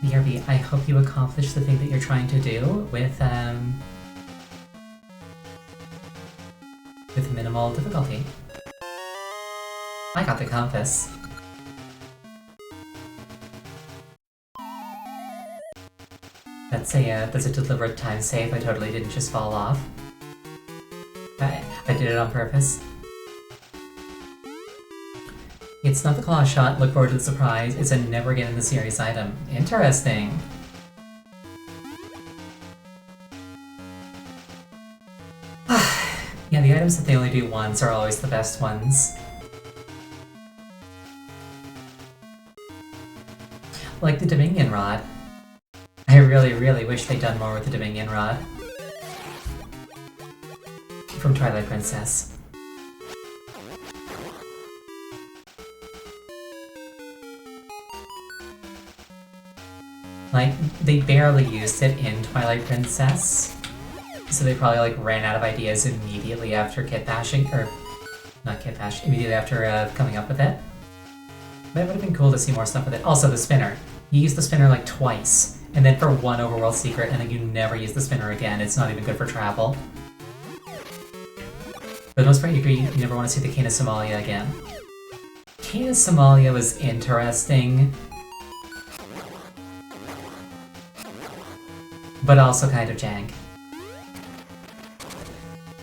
BRB, I hope you accomplish the thing that you're trying to do with minimal difficulty. I got the compass. That's a deliberate time save. I totally didn't just fall off. I did it on purpose. It's not the claw shot, look forward to the surprise. It's a never again in the series item. Interesting. Yeah, the items that they only do once are always the best ones. Like the Dominion Rod. I really, really wish they'd done more with the Dominion Rod. From Twilight Princess. Like, they barely used it in Twilight Princess. So they probably like ran out of ideas immediately after kit bashing, or not kit bash, immediately after coming up with it. But it would have been cool to see more stuff with it. Also the spinner. You use the spinner like twice, and then for one overworld secret, and then you never use the spinner again. It's not even good for travel. For the most part, you agree you never want to see the Cane of Somalia again. Cane of Somalia was interesting, but also kind of jank.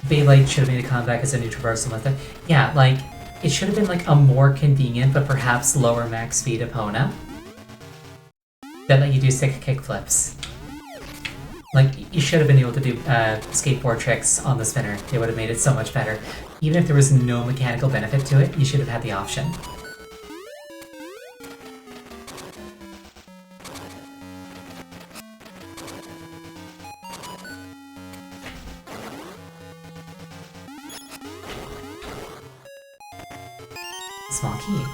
Beyblade should have made a comeback as a new traversal method. Yeah, like, it should have been like a more convenient but perhaps lower max speed Epona that let you do sick kickflips. Like, you should have been able to do skateboard tricks on the spinner. It would have made it so much better. Even if there was no mechanical benefit to it, you should have had the option. Small key.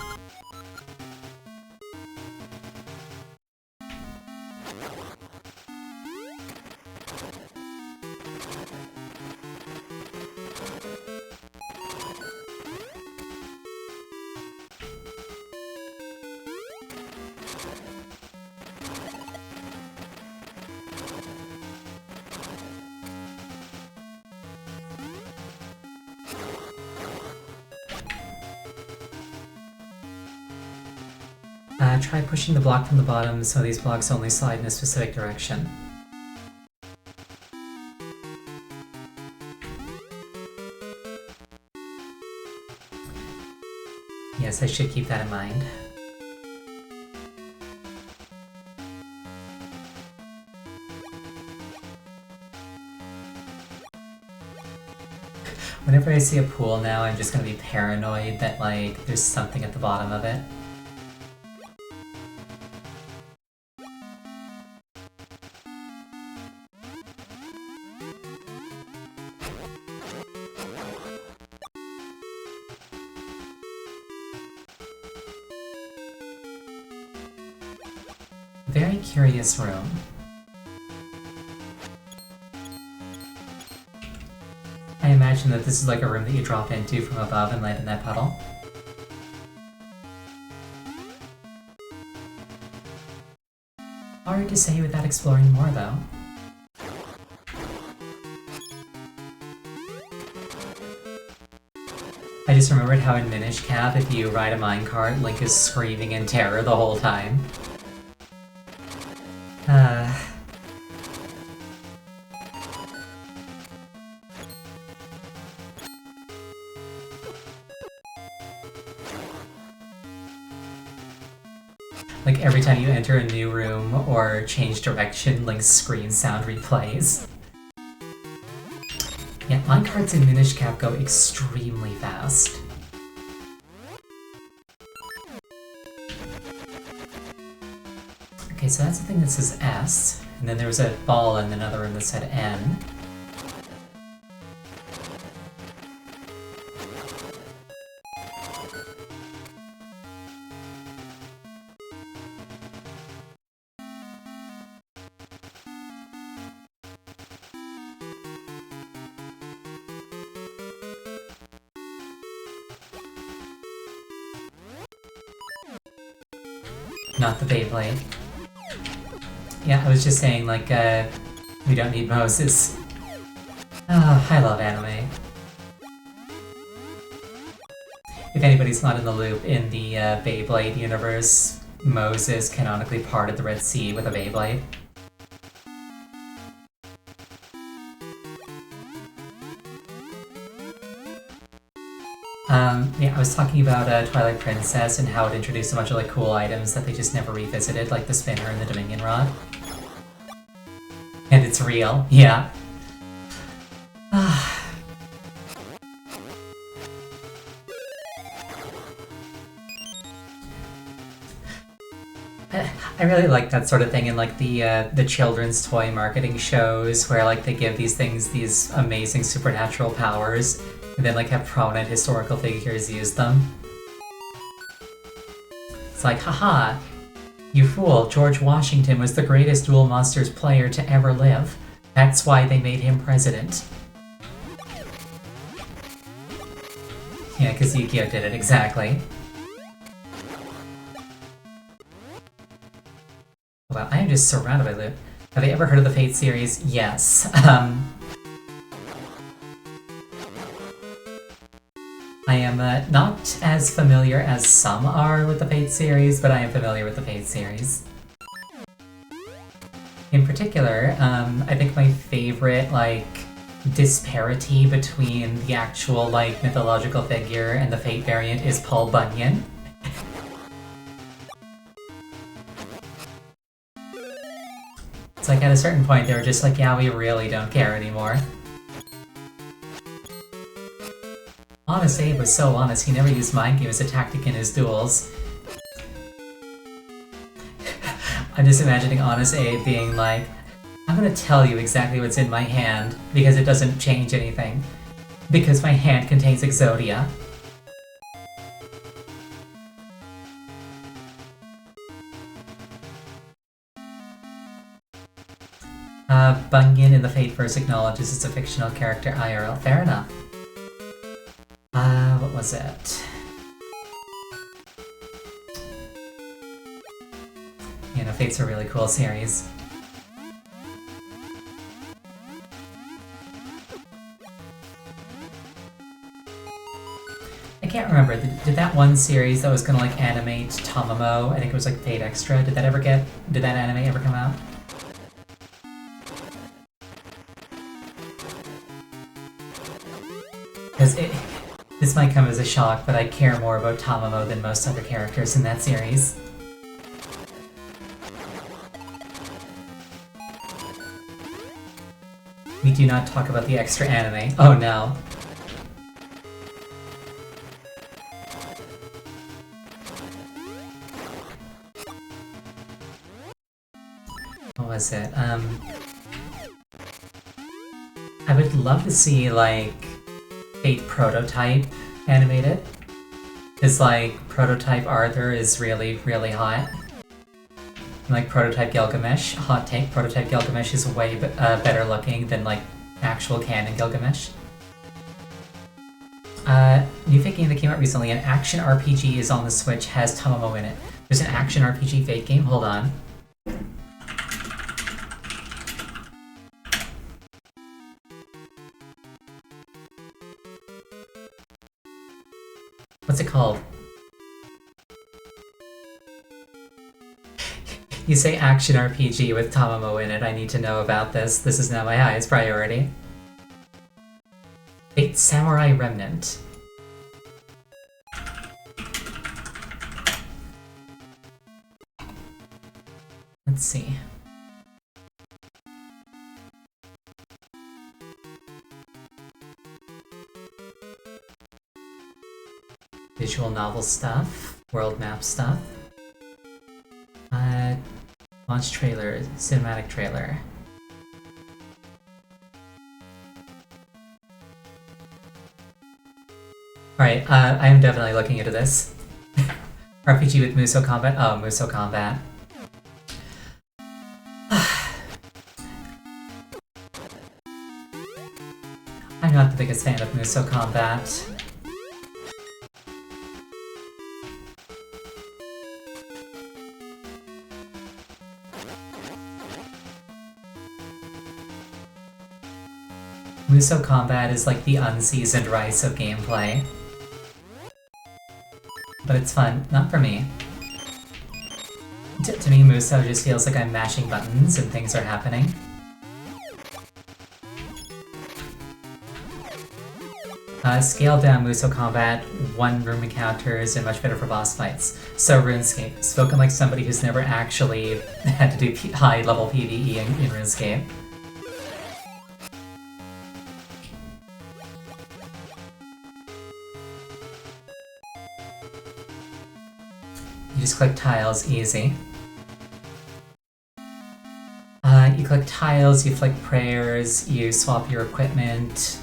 Try pushing the block from the bottom so these blocks only slide in a specific direction. Yes, I should keep that in mind. Whenever I see a pool now, I'm just gonna be paranoid that, like, there's something at the bottom of it. Very curious room. I imagine that this is like a room that you drop into from above and land in that puddle. Hard to say without exploring more, though. I just remembered how in Minish Cap, if you ride a minecart, Link is screaming in terror the whole time. Like, every time you enter a new room or change direction, Link's scream sound replays. Yeah, minecarts in Minish Cap go extremely fast. Okay, so that's the thing that says S, and then there was a ball in another room that said N. Not the Beyblade. Yeah, I was just saying, like, we don't need Moses. Ah, I love anime. If anybody's not in the loop, in the Beyblade universe, Moses canonically parted the Red Sea with a Beyblade. Yeah, I was talking about Twilight Princess and how it introduced a bunch of like cool items that they just never revisited, like the spinner and the Dominion Rod. And it's real, yeah. I really like that sort of thing in like the children's toy marketing shows where like they give these things these amazing supernatural powers and then like have prominent historical figures use them. It's like, haha, you fool, George Washington was the greatest Duel Monsters player to ever live. That's why they made him president. Yeah, because Yukio did it, exactly. Wow, I am just surrounded by loot. Have you ever heard of the Fate series? Yes. I am not as familiar as some are with the Fate series, but I am familiar with the Fate series. In particular, I think my favorite, like, disparity between the actual, like, mythological figure and the Fate variant is Paul Bunyan. It's like at a certain point they were just like, yeah, we really don't care anymore. Honest Abe was so honest, he never used mind game as a tactic in his duels. I'm just imagining Honest Abe being like, I'm gonna tell you exactly what's in my hand, because it doesn't change anything. Because my hand contains Exodia. Bunyan in the Fateverse acknowledges it's a fictional character IRL. Fair enough. What was it? You know, Fate's a really cool series. I can't remember, did that one series that was gonna like animate Tamamo, I think it was like Fate Extra, did that anime ever come out? Because this might come as a shock, but I care more about Tamamo than most other characters in that series. We do not talk about the extra anime. Oh no. What was it? I would love to see, like, Fate Prototype animated. Because, like, Prototype Arthur is really, really hot. And, like, Prototype Gilgamesh, hot take, Prototype Gilgamesh is way better looking than, like, actual canon Gilgamesh. New Fate game that came out recently, an action RPG is on the Switch, has Tamamo in it. There's an action RPG Fate game? Hold on. What's it called? You say action RPG with Tamamo in it, I need to know about this. This is now my highest priority. Fate Samurai Remnant. Let's see. Visual novel stuff, world map stuff. Launch trailer, cinematic trailer. Alright, I am definitely looking into this. RPG with Musou Combat? Oh, Musou Combat. I'm not the biggest fan of Musou Combat. Musou Combat is like the unseasoned rice of gameplay. But it's fun. Not for me. To me, Musou just feels like I'm mashing buttons and things are happening. Scaled down Muso combat, 1 room encounters, and much better for boss fights. So RuneScape, spoken like somebody who's never actually had to do high level PvE in RuneScape. You just click tiles, easy. You click tiles, you flick prayers, you swap your equipment.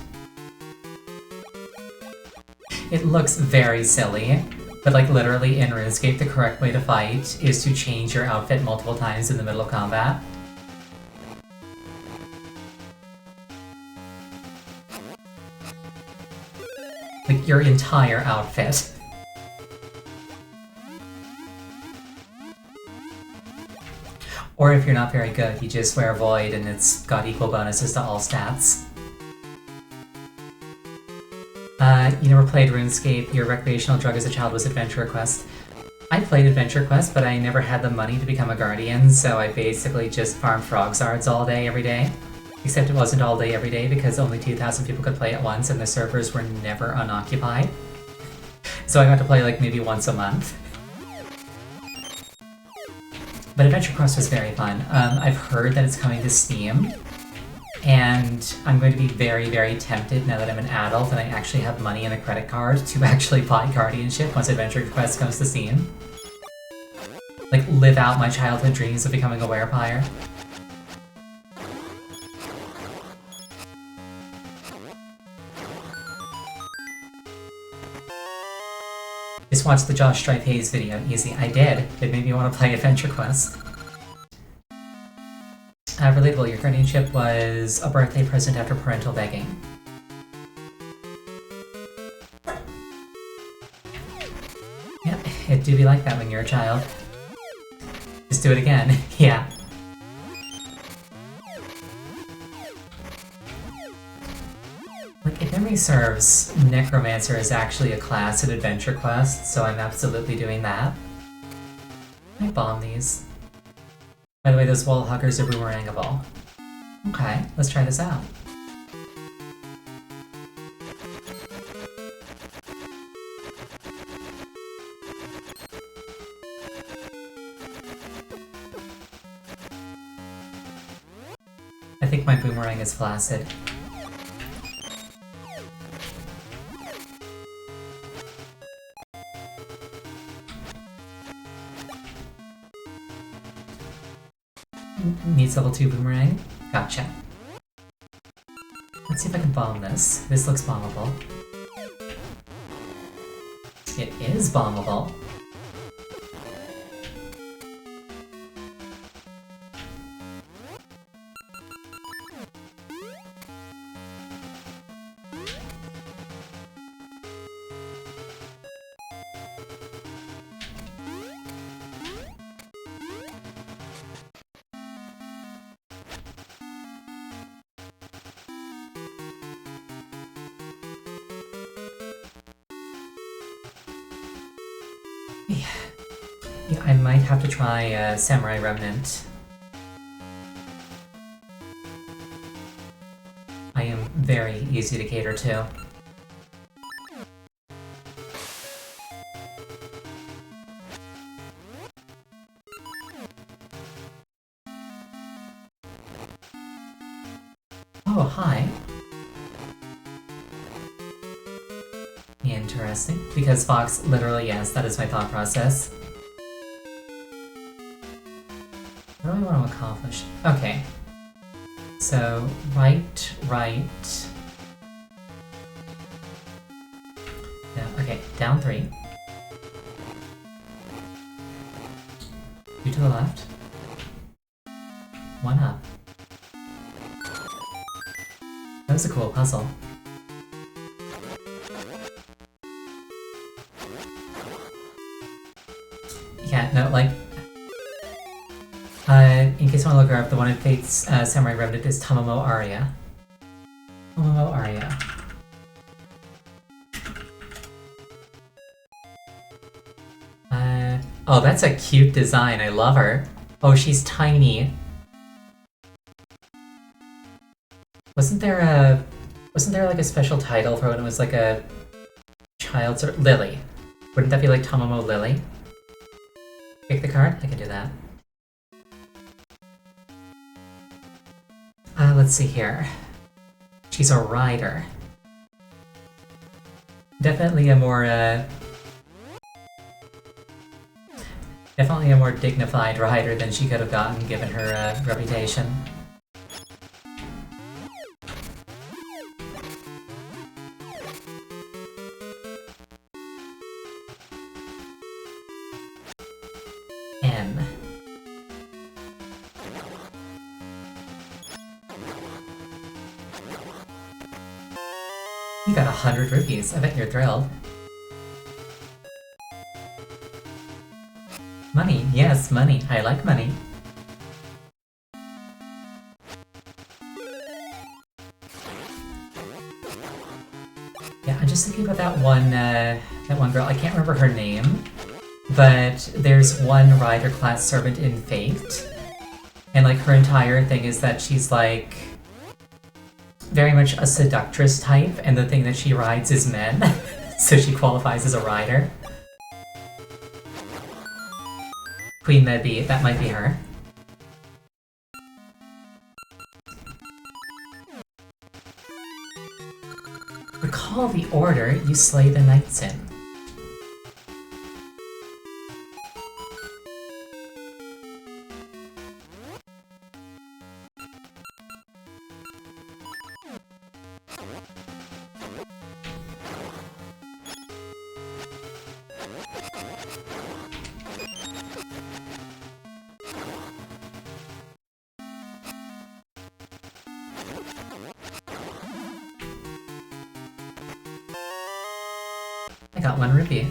It looks very silly, but like literally in RuneScape, the correct way to fight is to change your outfit multiple times in the middle of combat. Like your entire outfit. Or if you're not very good, you just wear Void and it's got equal bonuses to all stats. You never played RuneScape, your recreational drug as a child was Adventure Quest. I played Adventure Quest, but I never had the money to become a Guardian, so I basically just farmed Frog Zards all day, every day. Except it wasn't all day, every day, because only 2,000 people could play at once and the servers were never unoccupied. So I got to play like maybe once a month. But Adventure Quest was very fun. I've heard that it's coming to Steam, and I'm going to be very, very tempted now that I'm an adult and I actually have money and a credit card to actually buy Guardianship once Adventure Quest comes to Steam. Like, live out my childhood dreams of becoming a werepire. Just watched the Josh Strife Hayes video, easy. I did. It made me want to play Adventure Quest. Relatable, your guardianship was a birthday present after parental begging. Yeah, it do be like that when you're a child. Just do it again, yeah. Like, if memory serves, Necromancer is actually a class in Adventure Quest, so I'm absolutely doing that. I bomb these. By the way, those wall huggers are boomerangable. Okay, let's try this out. I think my boomerang is flaccid. Needs level 2 boomerang. Gotcha. Let's see if I can bomb this. This looks bombable. It is bombable. Yeah, I might have to try Samurai Remnant. I am very easy to cater to. Oh, hi. Interesting. Because Fox, literally, yes, that is my thought process. What do I want to accomplish? Okay. So, right. Down, okay, down 3. 2 to the left. 1 up. That was a cool puzzle. Yeah, no, like... in case you want to look her up, the one in Fate's Samurai Remnant is Tamamo Aria. Tamamo Aria. Oh, that's a cute design, I love her. Oh, she's tiny. Wasn't there a Wasn't there like a special title for when it was like a child's or Lily? Wouldn't that be like Tomomo Lily? Pick the card? I can do that. Let's see here. She's a rider. Definitely a more, definitely a more dignified rider than she could have gotten given her, reputation. N. You got 100 rupees. I bet you're thrilled. Money. Yes, money. I like money. Yeah, I'm just thinking about that one girl. I can't remember her name, but there's one rider class servant in Fate, and like her entire thing is that she's like very much a seductress type, and the thing that she rides is men, so she qualifies as a rider. Queen Medbee, that might be her. Recall the order you slay the knights in. I got 1 rupee.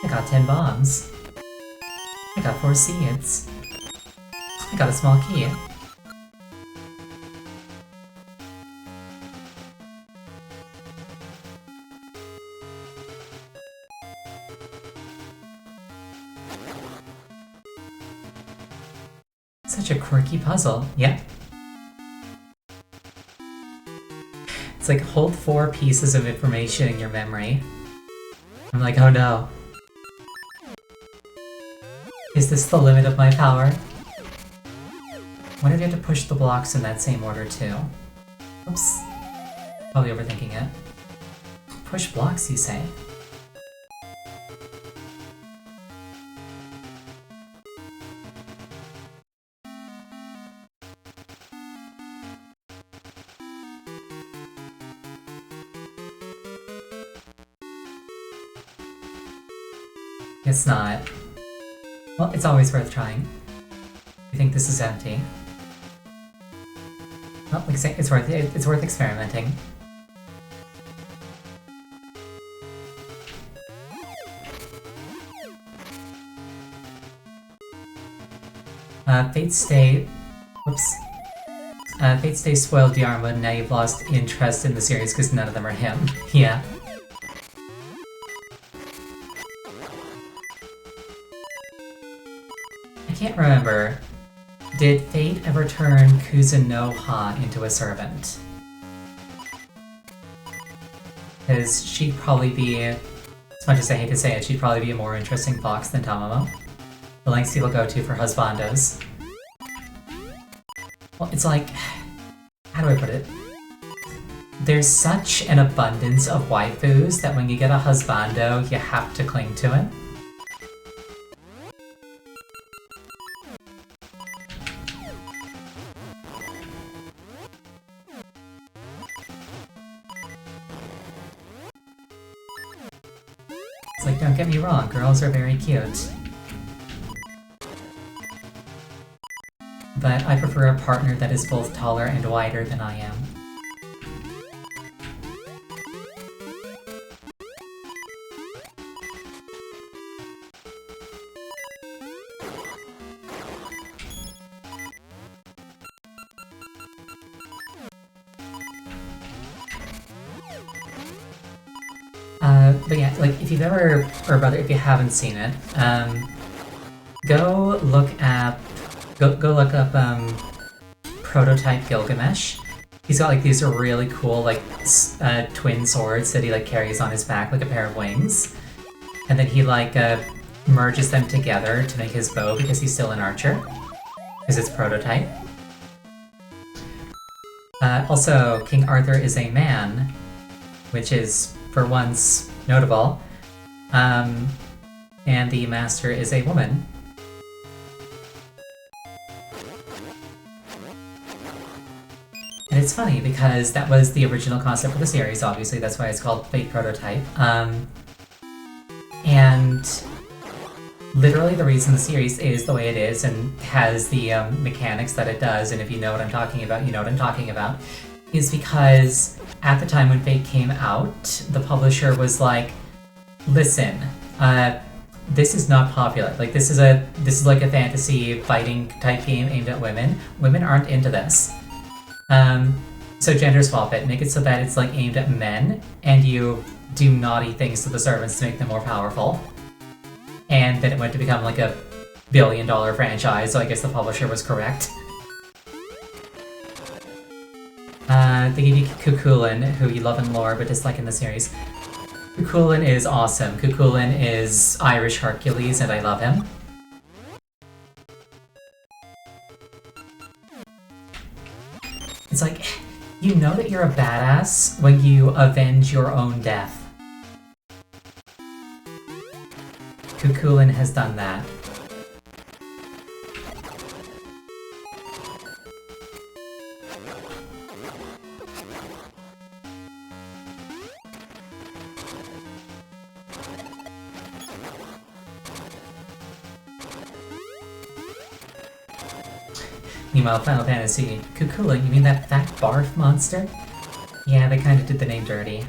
I got 10 bombs. I got 4 seeds. I got a small key. Such a quirky puzzle. Yep. It's like hold 4 pieces of information in your memory. I'm like, oh no. Is this the limit of my power? What if you have to push the blocks in that same order too? Oops. Probably overthinking it. Push blocks, you say? It's not. Well, it's always worth trying. I think this is empty. Well, like I say, it's worth experimenting. Fate Stay... Whoops. Fate Stay spoiled Diarma, and now you've lost interest in the series because none of them are him. Yeah. I can't remember. Did Fate ever turn Kuzunoha into a servant? Because she'd probably be, as much as I hate to say it, she'd probably be a more interesting fox than Tomomo. The lengths people go to for husbandos. Well, it's like... how do I put it? There's such an abundance of waifus that when you get a husbando, you have to cling to it. It's like, don't get me wrong, girls are very cute. But I prefer a partner that is both taller and wider than I am. But yeah, like, if you've ever, or rather, if you haven't seen it, go look up, Prototype Gilgamesh. He's got like these really cool like twin swords that he like carries on his back like a pair of wings. And then he like merges them together to make his bow because he's still an archer. Because it's prototype. Also, King Arthur is a man, which is, for once, notable. And the Master is a woman. And it's funny because that was the original concept for the series, obviously, that's why it's called Fate Prototype. And literally the reason the series is the way it is and has the mechanics that it does, and if you know what I'm talking about, you know what I'm talking about, is because at the time when Fate came out, the publisher was like, listen, this is not popular. Like this is like a fantasy fighting type game aimed at women. Women aren't into this. So gender swap it, make it so that it's like aimed at men, and you do naughty things to the servants to make them more powerful. And then it went to become like a billion-dollar franchise, so I guess the publisher was correct. They gave you Cuchulainn, who you love in lore but dislike in the series. Cuchulainn is awesome. Cuchulainn is Irish Hercules, and I love him. It's like, you know that you're a badass when you avenge your own death. Cuchulainn has done that. Meanwhile, Final Fantasy, Cuchulainn, you mean that fat barf monster? Yeah, they kinda did the name dirty.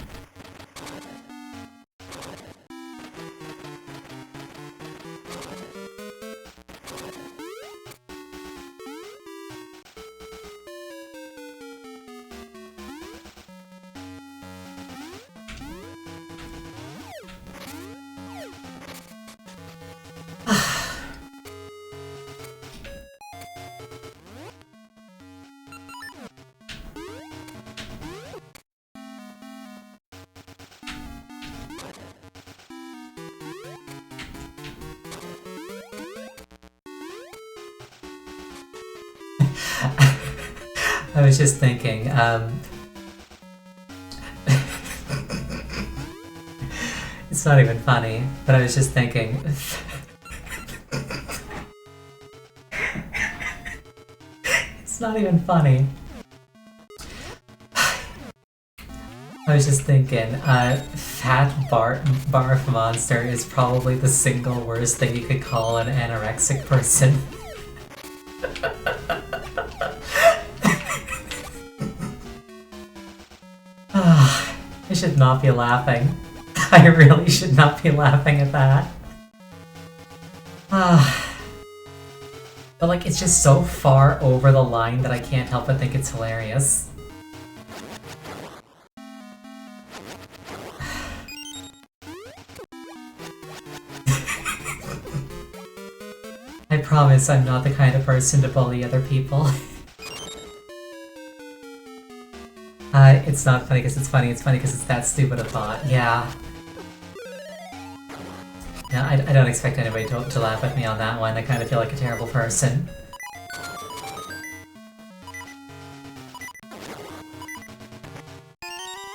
I was just thinking, it's not even funny, but I was just thinking, it's not even funny. I was just thinking, fat barf monster is probably the single worst thing you could call an anorexic person. I should not be laughing. I really should not be laughing at that. But like, it's just so far over the line that I can't help but think it's hilarious. I promise I'm not the kind of person to bully other people. It's not funny because it's funny because it's that stupid a thought. Yeah. Yeah, I don't expect anybody to laugh at me on that one. I kind of feel like a terrible person.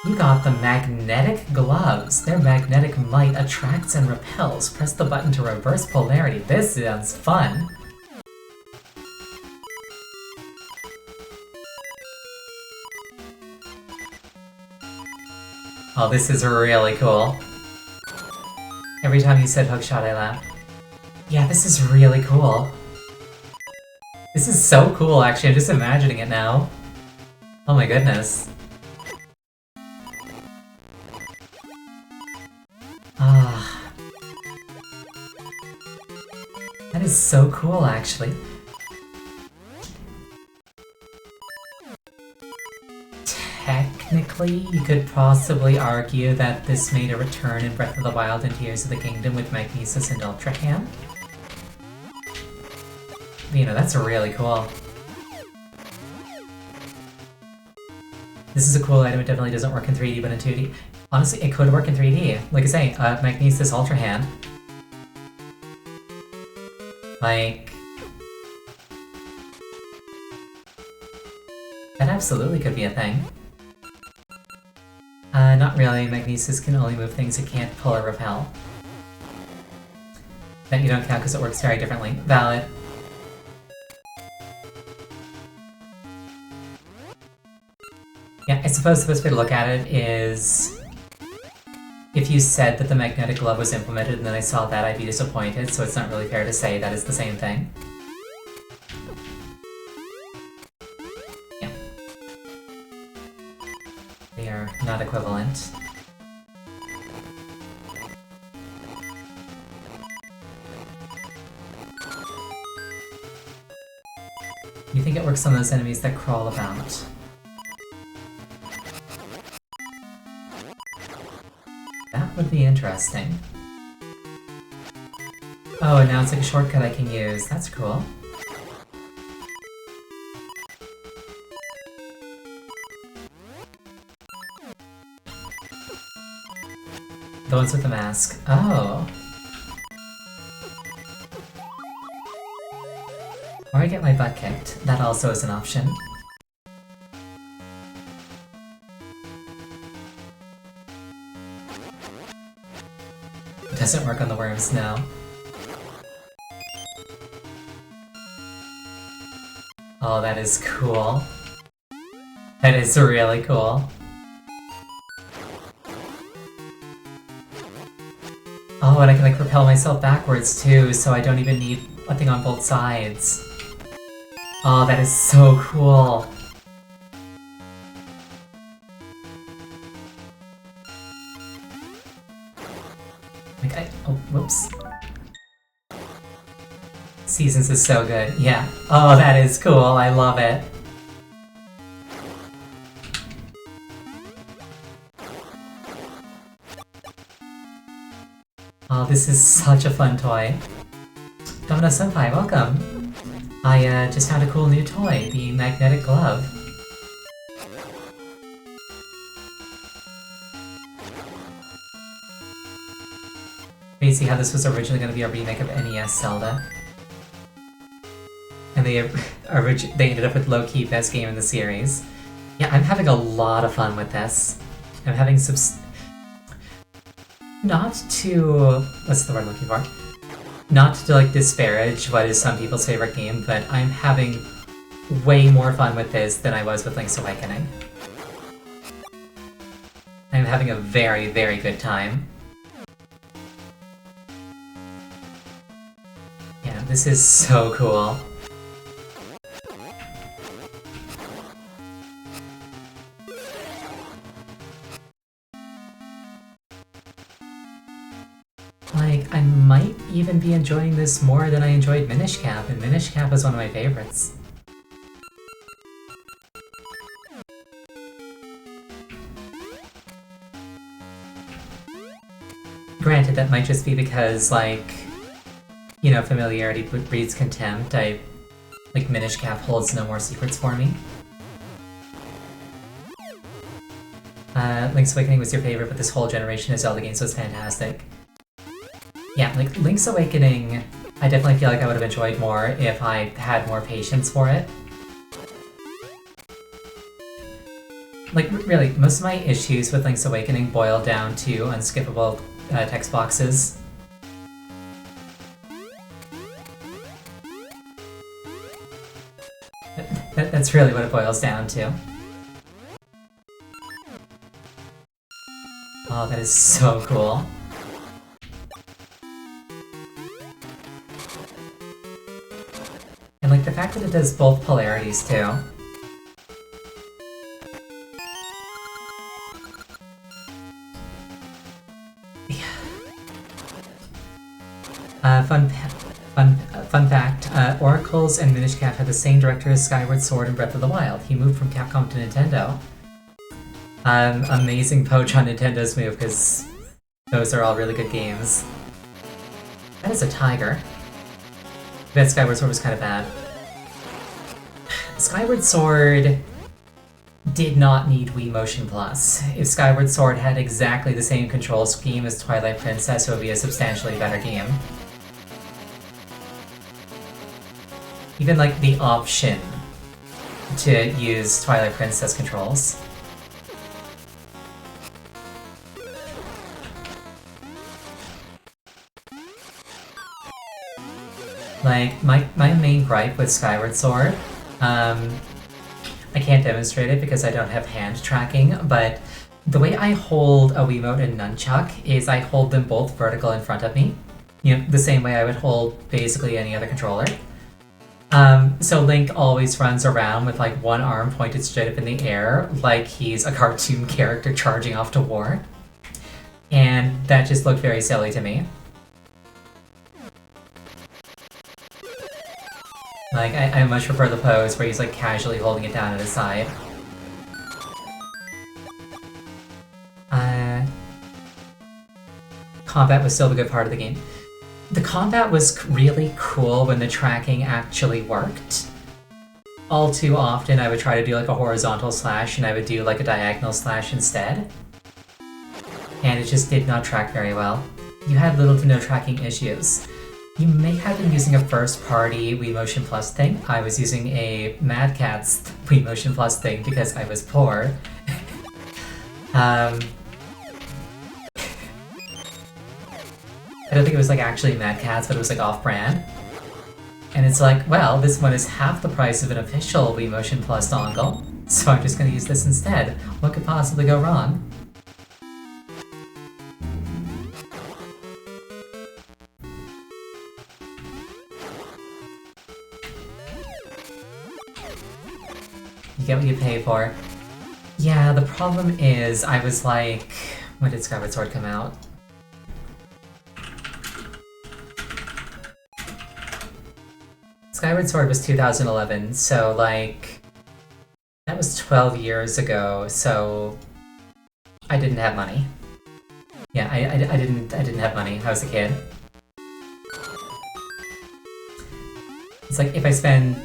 You got the magnetic gloves. Their magnetic might attracts and repels. Press the button to reverse polarity. This sounds fun. Oh, this is really cool. Every time you said hookshot, I laughed. Yeah, this is really cool. This is so cool, actually. I'm just imagining it now. Oh my goodness. Ah. That is so cool, actually. Technically, you could possibly argue that this made a return in Breath of the Wild and Tears of the Kingdom with Magnesis and Ultra Hand. You know, that's really cool. This is a cool item. It definitely doesn't work in 3D, but in 2D. Honestly, it could work in 3D. Like I say, Magnesis Ultra Hand. Like... that absolutely could be a thing. Not really. Magnesis can only move things it can't pull or repel. That you don't count because it works very differently. Valid. Yeah, I suppose the best way to look at it is... if you said that the magnetic glove was implemented and then I saw that, I'd be disappointed, so it's not really fair to say that is the same thing. Yeah. They are not equivalent. You think it works on those enemies that crawl about? That would be interesting. Oh, and now it's like a shortcut I can use. That's cool. The ones with the mask. Oh. Or I get my butt kicked. That also is an option. It doesn't work on the worms, no. Oh, that is cool. That is really cool. Oh, and I can like propel myself backwards too, so I don't even need a thing on both sides. Oh, that is so cool. Like oh, whoops. Seasons is so good, yeah. Oh, that is cool, I love it. Oh, this is such a fun toy. Domino Senpai, welcome! I just found a cool new toy, the magnetic glove. Crazy how this was originally going to be a remake of NES Zelda. And they ended up with low-key best game in the series. Yeah, I'm having a lot of fun with this. I'm having not to... what's the word I'm looking for? Not to like disparage what is some people's favorite game, but I'm having way more fun with this than I was with Link's Awakening. I'm having a very, very good time. Yeah, this is so cool. Like, I might even be enjoying this more than I enjoyed Minish Cap, and Minish Cap is one of my favorites. Granted, that might just be because, like, you know, familiarity breeds contempt. Like, Minish Cap holds no more secrets for me. Link's Awakening was your favorite, but this whole generation of Zelda games was fantastic. Yeah, like, Link's Awakening, I definitely feel like I would have enjoyed more if I had more patience for it. Like, really, most of my issues with Link's Awakening boil down to unskippable text boxes. That's really what it boils down to. Oh, that is so cool. And like the fact that it does both polarities too. Fun fact, Oracles and Minish Cap had the same director as Skyward Sword and Breath of the Wild. He moved from Capcom to Nintendo. Amazing poach on Nintendo's move, because those are all really good games. That is a tiger. I bet Skyward Sword was kind of bad. Skyward Sword did not need Wii Motion Plus. If Skyward Sword had exactly the same control scheme as Twilight Princess, it would be a substantially better game. Even like the option to use Twilight Princess controls. Like, my main gripe with Skyward Sword, I can't demonstrate it because I don't have hand tracking, but the way I hold a Wiimote and Nunchuck is I hold them both vertical in front of me. You know, the same way I would hold basically any other controller. So Link always runs around with like one arm pointed straight up in the air, like he's a cartoon character charging off to war. And that just looked very silly to me. Like, I much prefer the pose where he's like casually holding it down at his side. Combat was still the good part of the game. The combat was really cool when the tracking actually worked. All too often I would try to do like a horizontal slash and I would do like a diagonal slash instead. And it just did not track very well. You had little to no tracking issues. You may have been using a first-party Wii Motion Plus thing. I was using a Mad Catz Wii Motion Plus thing because I was poor. I don't think it was like actually Mad Catz, but it was like off-brand. And it's like, well, this one is half the price of an official Wii Motion Plus dongle, so I'm just gonna use this instead. What could possibly go wrong? You get what you pay for. Yeah, the problem is, I was like... When did Skyward Sword come out? Skyward Sword was 2011, so like... That was 12 years ago, so... I didn't have money. Yeah, I didn't have money. I was a kid. It's like, if I spend...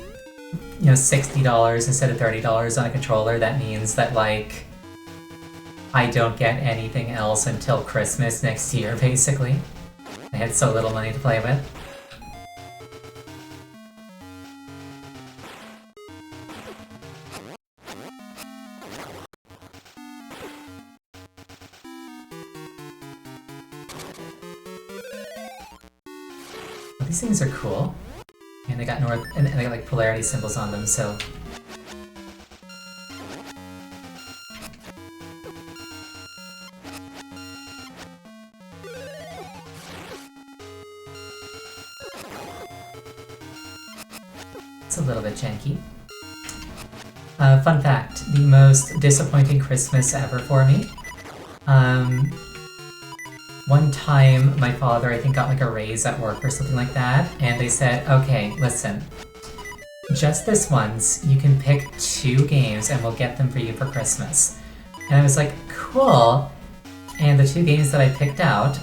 you know, $60 instead of $30 on a controller, that means that, like, I don't get anything else until Christmas next year, basically. I had so little money to play with. Well, these things are cool. And they got north, and they got like polarity symbols on them, so... It's a little bit janky. Fun fact, the most disappointing Christmas ever for me. One time, my father, I think, got like a raise at work or something like that, and they said, okay, listen, just this once, you can pick 2 games and we'll get them for you for Christmas. And I was like, cool! And the 2 games that I picked out,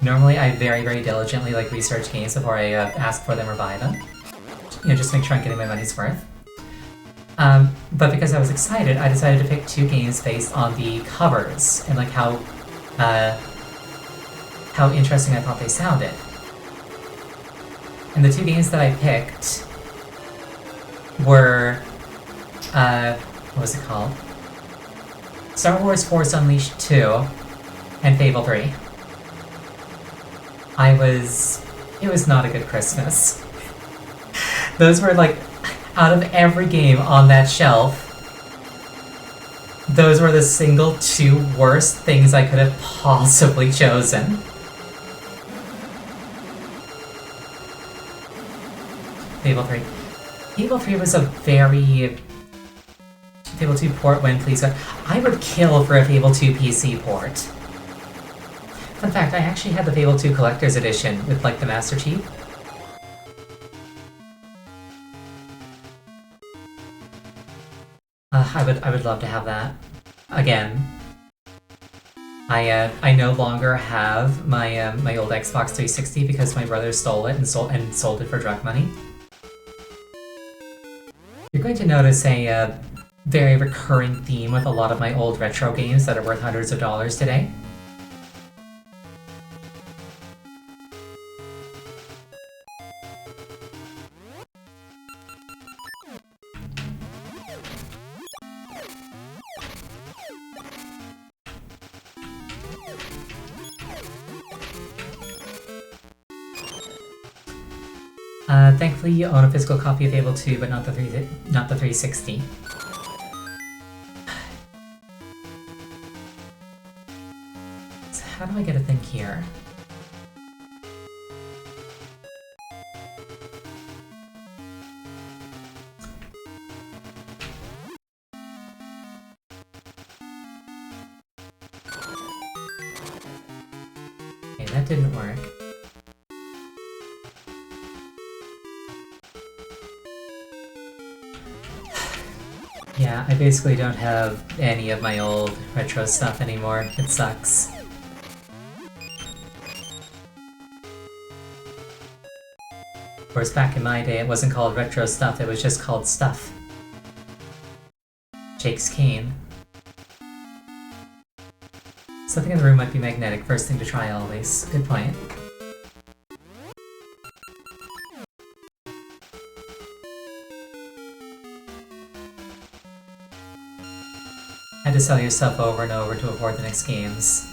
normally I very, very diligently like research games before I ask for them or buy them. You know, just to make sure I'm getting my money's worth. But because I was excited, I decided to pick 2 games based on the covers and like how interesting I thought they sounded. And the 2 games that I picked were, what was it called? Star Wars Force Unleashed 2 and Fable 3. It was not a good Christmas. Those were like, out of every game on that shelf, those were the single 2 worst things I could have possibly chosen. Fable 3. Fable 3 was a very... Fable 2 port when please go. I would kill for a Fable 2 PC port. Fun fact, I actually had the Fable 2 Collector's Edition with like the Master Chief. I would love to have that. Again. I no longer have my my old Xbox 360 because my brother stole it and sold it for drug money. You're going to notice a very recurring theme with a lot of my old retro games that are worth hundreds of dollars today. Thankfully, you own a physical copy of Fable 2, but not the 360. So how do I get a thing here? Okay, that didn't work. Yeah, I basically don't have any of my old retro stuff anymore. It sucks. Of course, back in my day, it wasn't called retro stuff, it was just called stuff. Jake's cane. Something in the room might be magnetic. First thing to try always. Good point. Had to sell yourself over and over to avoid the next games.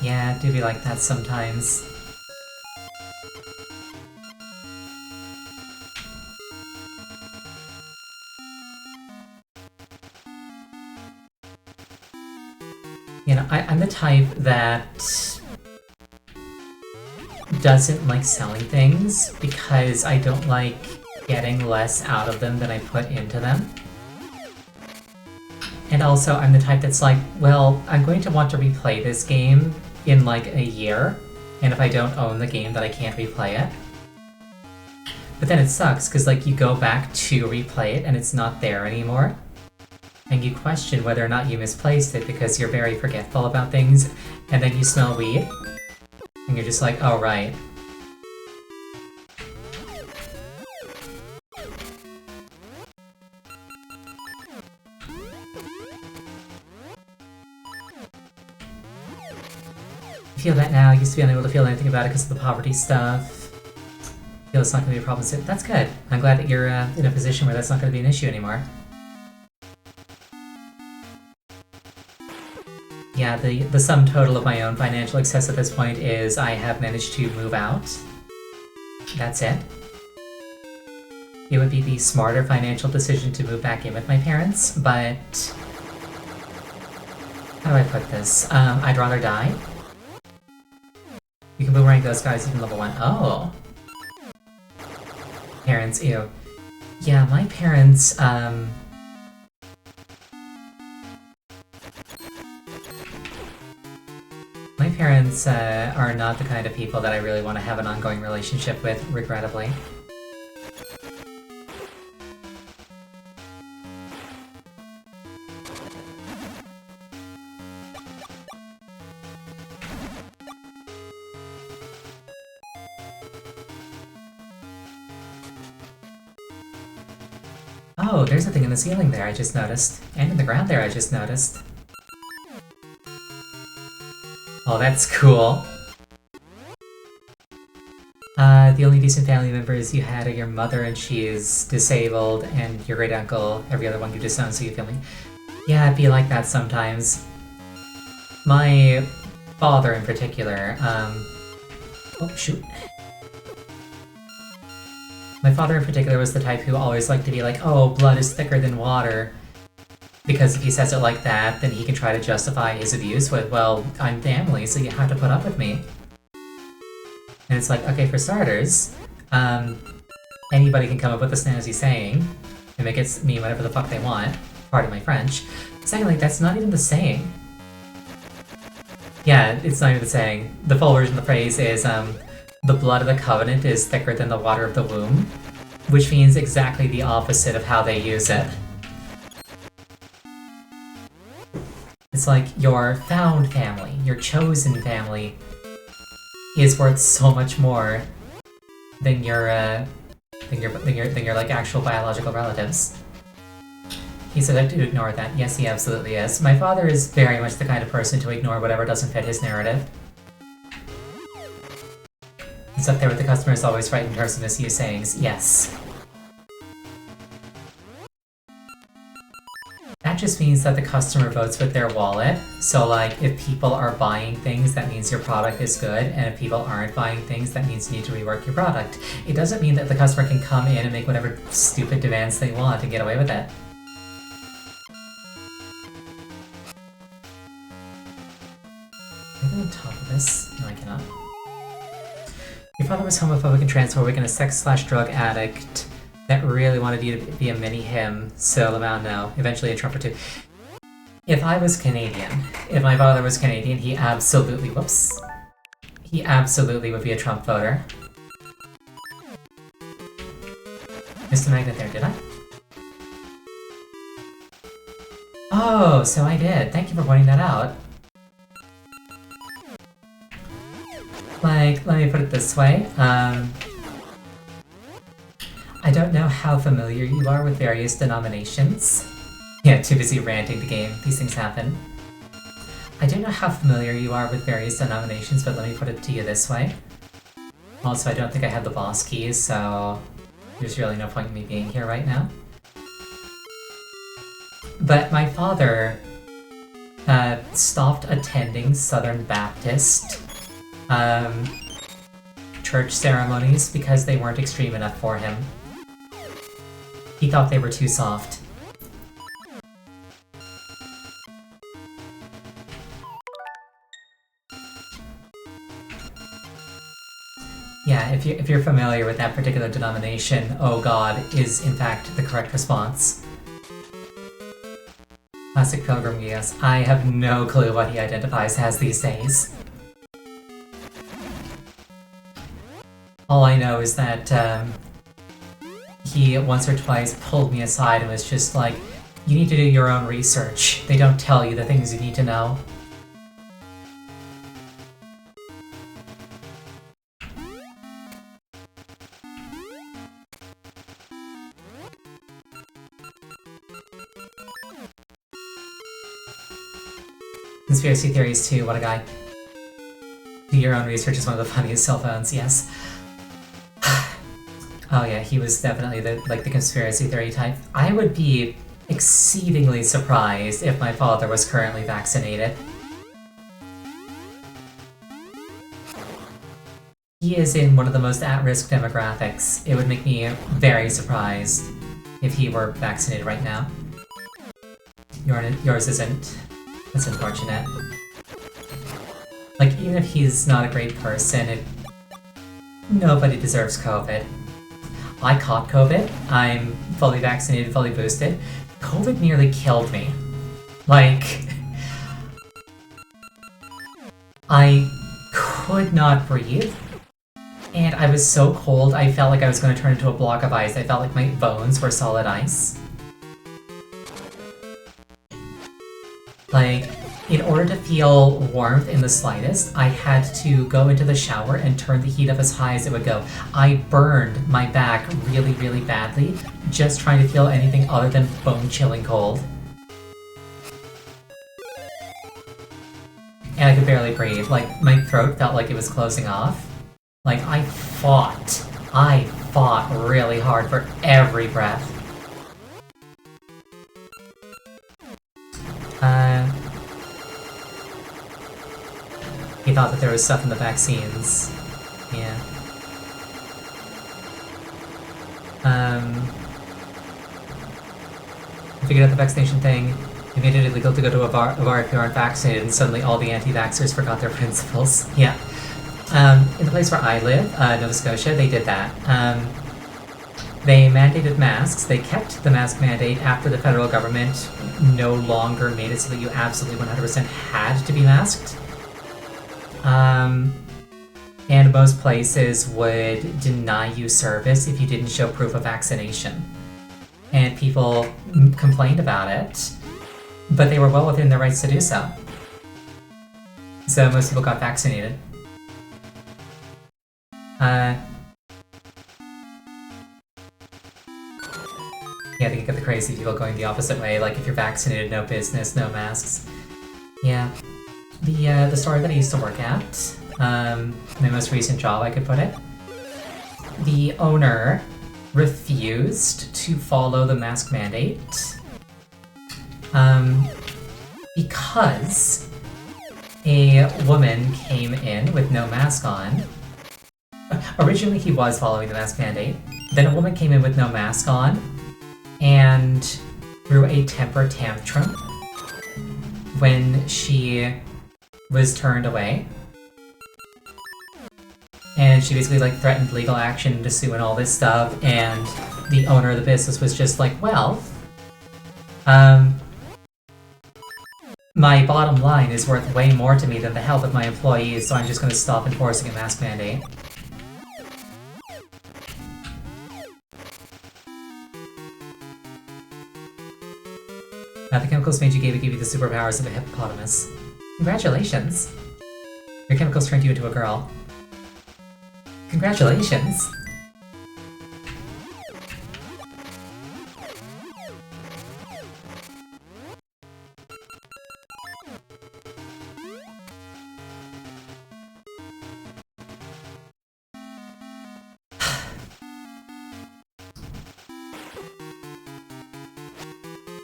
Yeah, it do be like that sometimes. You know, I'm the type that doesn't like selling things because I don't like getting less out of them than I put into them. And also, I'm the type that's like, well, I'm going to want to replay this game in like a year, and if I don't own the game, then I can't replay it. But then it sucks, because like you go back to replay it and it's not there anymore. And you question whether or not you misplaced it because you're very forgetful about things, and then you smell weed, and you're just like, oh right. Feel that now. I used to be unable to feel anything about it because of the poverty stuff. Feel it's not going to be a problem soon. That's good. I'm glad that you're in a position where that's not going to be an issue anymore. Yeah, the sum total of my own financial success at this point is I have managed to move out. That's it. It would be the smarter financial decision to move back in with my parents, but... How do I put this? I'd rather die. You can boomerang those guys even level 1. Oh! Parents, ew. Yeah, my parents, my parents are not the kind of people that I really want to have an ongoing relationship with, regrettably. Oh, there's a thing in the ceiling there I just noticed. And in the ground there I just noticed. Oh, that's cool. The only decent family members you had are your mother, and she is disabled, and your great uncle, every other one you disowned, so you feel me? Yeah, it'd be like that sometimes. My father in particular, oh shoot. My father in particular was the type who always liked to be like, oh, blood is thicker than water. Because if he says it like that, then he can try to justify his abuse with, well, I'm family, so you have to put up with me. And it's like, okay, for starters, anybody can come up with a snazzy saying and make it mean whatever the fuck they want. Pardon my French. Secondly, that's not even the saying. Yeah, it's not even the saying. The full version of the phrase is, the blood of the covenant is thicker than the water of the womb, which means exactly the opposite of how they use it. It's like your found family, your chosen family, is worth so much more than your like actual biological relatives. He said to ignore that. Yes, he absolutely is. My father is very much the kind of person to ignore whatever doesn't fit his narrative. He's up there with the customers always right in terms of misuse sayings. Yes. That just means that the customer votes with their wallet. So like, if people are buying things, that means your product is good, and if people aren't buying things, that means you need to rework your product. It doesn't mean that the customer can come in and make whatever stupid demands they want and get away with it. Can I go on top of this? No, I cannot. Your father was homophobic and transphobic and a sex/drug addict that really wanted you to be a mini-him, so Lamau no. Eventually a Trump or two. If I was Canadian, if my father was Canadian, he absolutely, whoops. He absolutely would be a Trump voter. Missed a magnet there, did I? Oh, so I did. Thank you for pointing that out. Like, let me put it this way. I don't know how familiar you are with various denominations. Yeah, too busy ranting the game. These things happen. I don't know how familiar you are with various denominations, but let me put it to you this way. Also, I don't think I have the boss keys, so there's really no point in me being here right now. But my father stopped attending Southern Baptist church ceremonies because they weren't extreme enough for him. He thought they were too soft. Yeah, if you're familiar with that particular denomination, oh god is in fact the correct response. Classic Pilgrim, yes. I have no clue what he identifies as these days. All I know is that he once or twice pulled me aside and was just like, you need to do your own research. They don't tell you the things you need to know. Conspiracy theories too, what a guy. Do your own research is one of the funniest cell phones, yes. Oh yeah, he was definitely the conspiracy theory type. I would be exceedingly surprised if my father was currently vaccinated. He is in one of the most at-risk demographics. It would make me very surprised if he were vaccinated right now. Yours isn't. That's unfortunate. Like, even if he's not a great person, nobody deserves COVID. I caught COVID. I'm fully vaccinated, fully boosted. COVID nearly killed me. Like, I could not breathe. And I was so cold, I felt like I was going to turn into a block of ice. I felt like my bones were solid ice. Like, in order to feel warmth in the slightest, I had to go into the shower and turn the heat up as high as it would go. I burned my back really, really badly, just trying to feel anything other than bone-chilling cold. And I could barely breathe. Like, my throat felt like it was closing off. Like, I fought really hard for every breath. He thought that there was stuff in the vaccines. Yeah. I figured out the vaccination thing. They made it illegal to go to a bar if you aren't vaccinated, and suddenly all the anti-vaxxers forgot their principles. Yeah. In the place where I live, Nova Scotia, they did that. They mandated masks. They kept the mask mandate after the federal government no longer made it so that you absolutely 100% had to be masked. And most places would deny you service if you didn't show proof of vaccination. And people complained about it, but they were well within their rights to do so. So most people got vaccinated. Yeah, they get the crazy people going the opposite way, like if you're vaccinated, no business, no masks. Yeah. The store that I used to work at, my most recent job, I could put it, the owner refused to follow the mask mandate because a woman came in with no mask on. Originally, he was following the mask mandate. Then a woman came in with no mask on and threw a temper tantrum when she was turned away. And she basically like threatened legal action to sue and all this stuff, and the owner of the business was just like, well, my bottom line is worth way more to me than the health of my employees, so I'm just gonna stop enforcing a mask mandate. The chemicals made you give you the superpowers of a hippopotamus. Congratulations! Your chemicals turned you into a girl. Congratulations!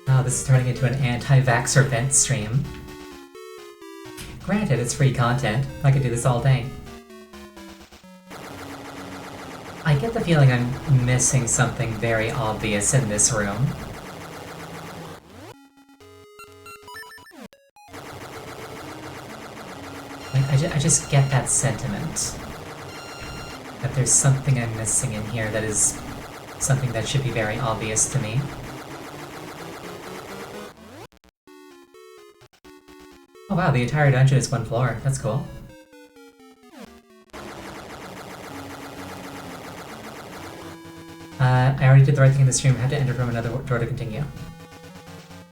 Oh, this is turning into an anti-vaxxer vent stream. Granted, it's free content. I could do this all day. I get the feeling I'm missing something very obvious in this room. Like, I just get that sentiment. That there's something I'm missing in here that is something that should be very obvious to me. Oh wow, the entire dungeon is one floor. That's cool. I already did the right thing in the stream, had to enter from another door to continue.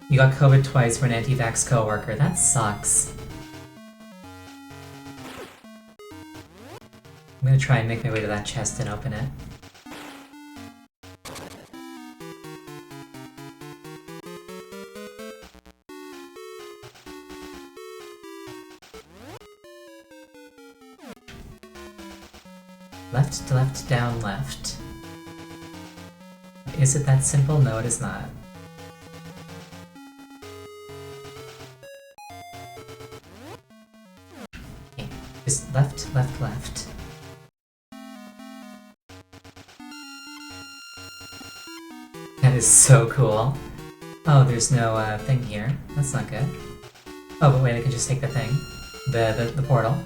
You got COVID twice for an anti-vax coworker. That sucks. I'm gonna try and make my way to that chest and open it. Left to left, down left. Is it that simple? No, it is not. Okay, just left, left, left. That is so cool. Oh, there's no thing here. That's not good. Oh, but wait, I can just take the thing. The portal.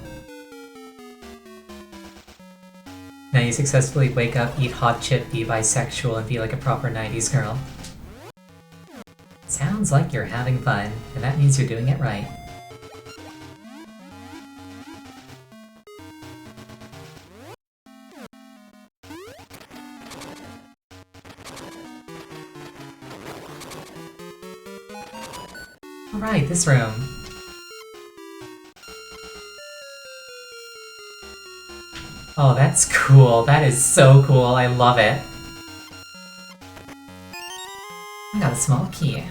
Now you successfully wake up, eat hot chip, be bisexual, and be like a proper 90s girl. Sounds like you're having fun, and that means you're doing it right. Alright, this room. Oh, that's cool. That is so cool. I love it. I got a small key.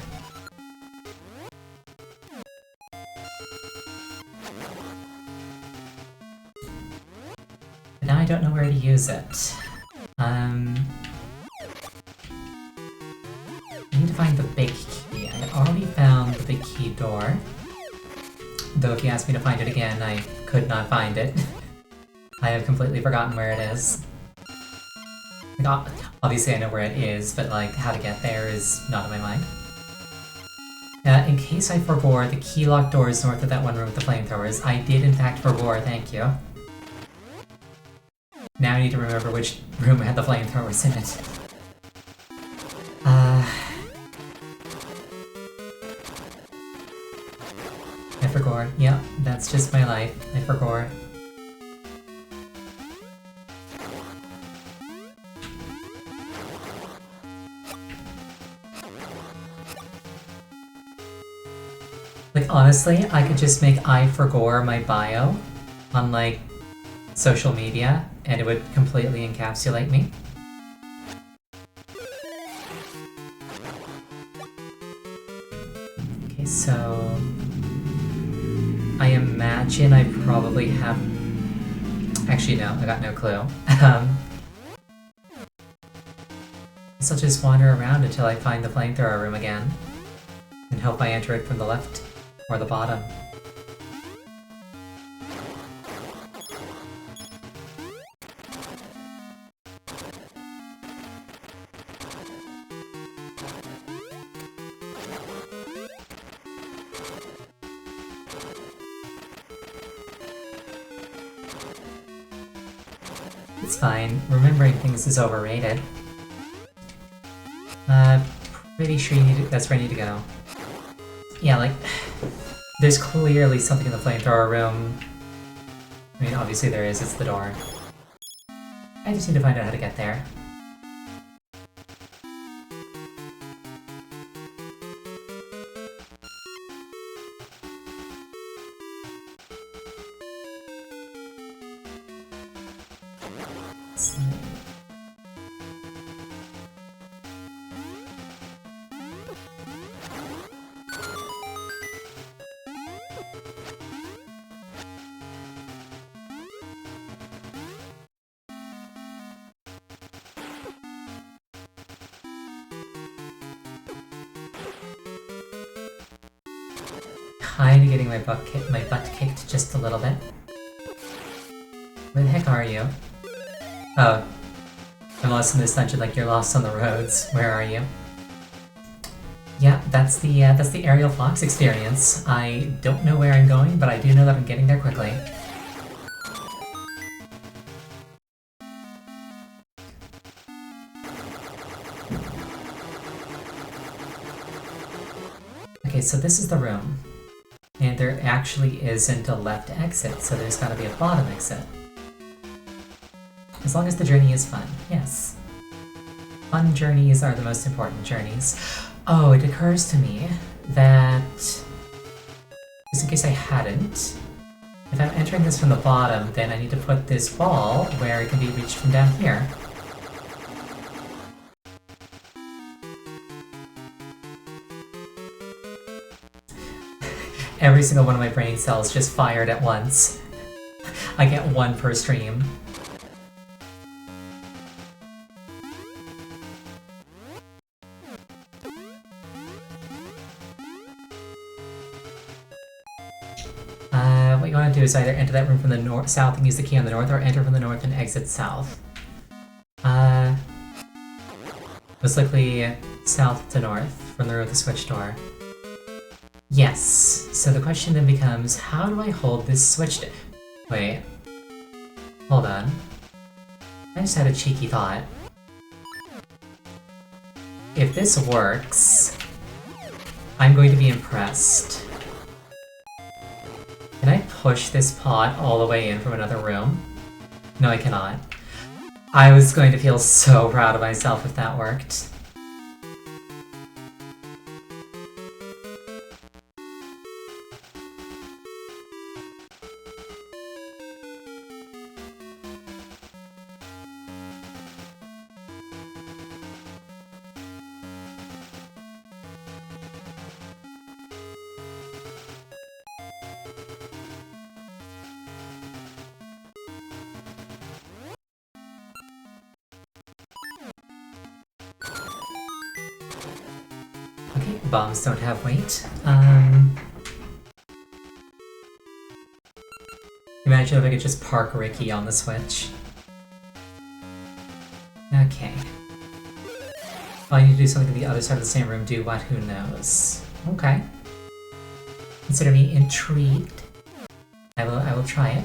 But now I don't know where to use it. I need to find the big key. I already found the big key door. Though if you ask me to find it again, I could not find it. I have completely forgotten where it is. Like, obviously I know where it is, but like how to get there is not in my mind. In case I forbore, the key locked doors north of that one room with the flamethrowers. I did in fact forbore, thank you. Now I need to remember which room had the flamethrowers in it. I forgot. Yep, that's just my life. I forgot. Like, honestly, I could just make I for Gore my bio on, like, social media, and it would completely encapsulate me. so I imagine I probably have... Actually, no, I got no clue. Guess I'll just wander around until I find the flamethrower room again, and hope I enter it from the left or the bottom. It's fine. Remembering things is overrated. Pretty sure that's where I need to go. Yeah, like, there's clearly something in the flamethrower room. I mean, obviously there is, it's the door. I just need to find out how to get there. Kinda getting my butt kicked just a little bit. Where the heck are you? Oh. I'm lost in this dungeon like you're lost on the roads. Where are you? Yeah, that's the Aerial Fox experience. I don't know where I'm going, but I do know that I'm getting there quickly. Okay, so this is the room. And there actually isn't a left exit, so there's gotta be a bottom exit. As long as the journey is fun, yes. Fun journeys are the most important journeys. Oh, it occurs to me that, just in case I hadn't, if I'm entering this from the bottom, then I need to put this wall where it can be reached from down here. Every single one of my brain cells just fired at once. I get one per stream. What you want to do is either enter that room from the south and use the key on the north, or enter from the north and exit south. Most likely south to north from the room with the switch door. Yes, so the question then becomes, how do I hold this switch Wait. Hold on. I just had a cheeky thought. If this works, I'm going to be impressed. Can I push this pot all the way in from another room? No, I cannot. I was going to feel so proud of myself if that worked. Okay, bombs don't have weight. Imagine if I could just park Ricky on the switch. Okay. I need to do something to the other side of the same room, do what? Who knows? Okay. Consider me intrigued. I will try it.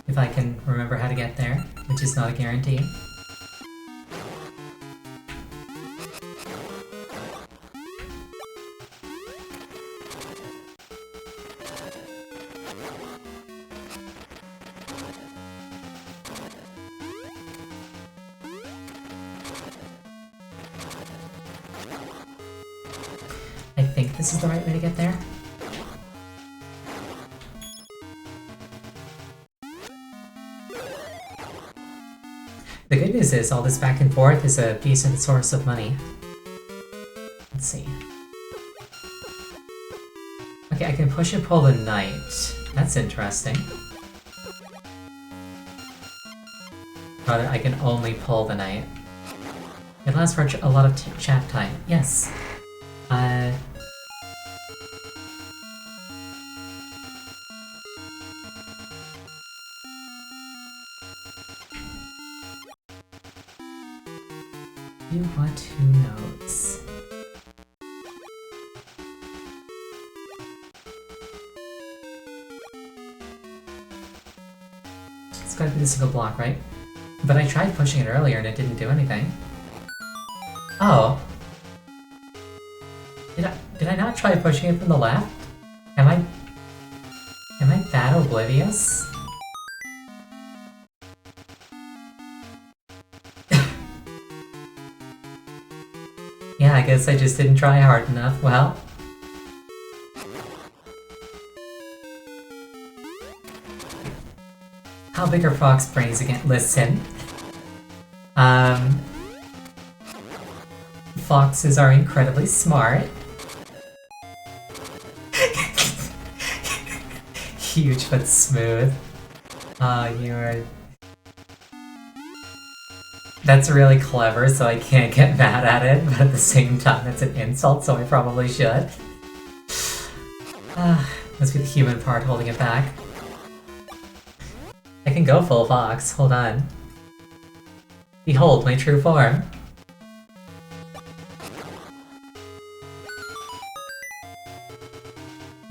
If I can remember how to get there, which is not a guarantee. I think this is the right way to get there. The good news is all this back and forth is a decent source of money. Let's see. Okay, I can push and pull the knight. That's interesting. Rather, I can only pull the knight. It lasts for a lot of chat time. Yes. You want 2 notes. It's gotta be the single block, right? But I tried pushing it earlier and it didn't do anything. Oh. Did I not try pushing it from the left? Am I that oblivious? Yeah, I guess I just didn't try hard enough. Well. How big are fox brains again? Listen. Foxes are incredibly smart. Huge but smooth. You're... That's really clever, so I can't get mad at it, but at the same time it's an insult, so I probably should. Must be the human part holding it back. I can go full fox, hold on. Behold my true form.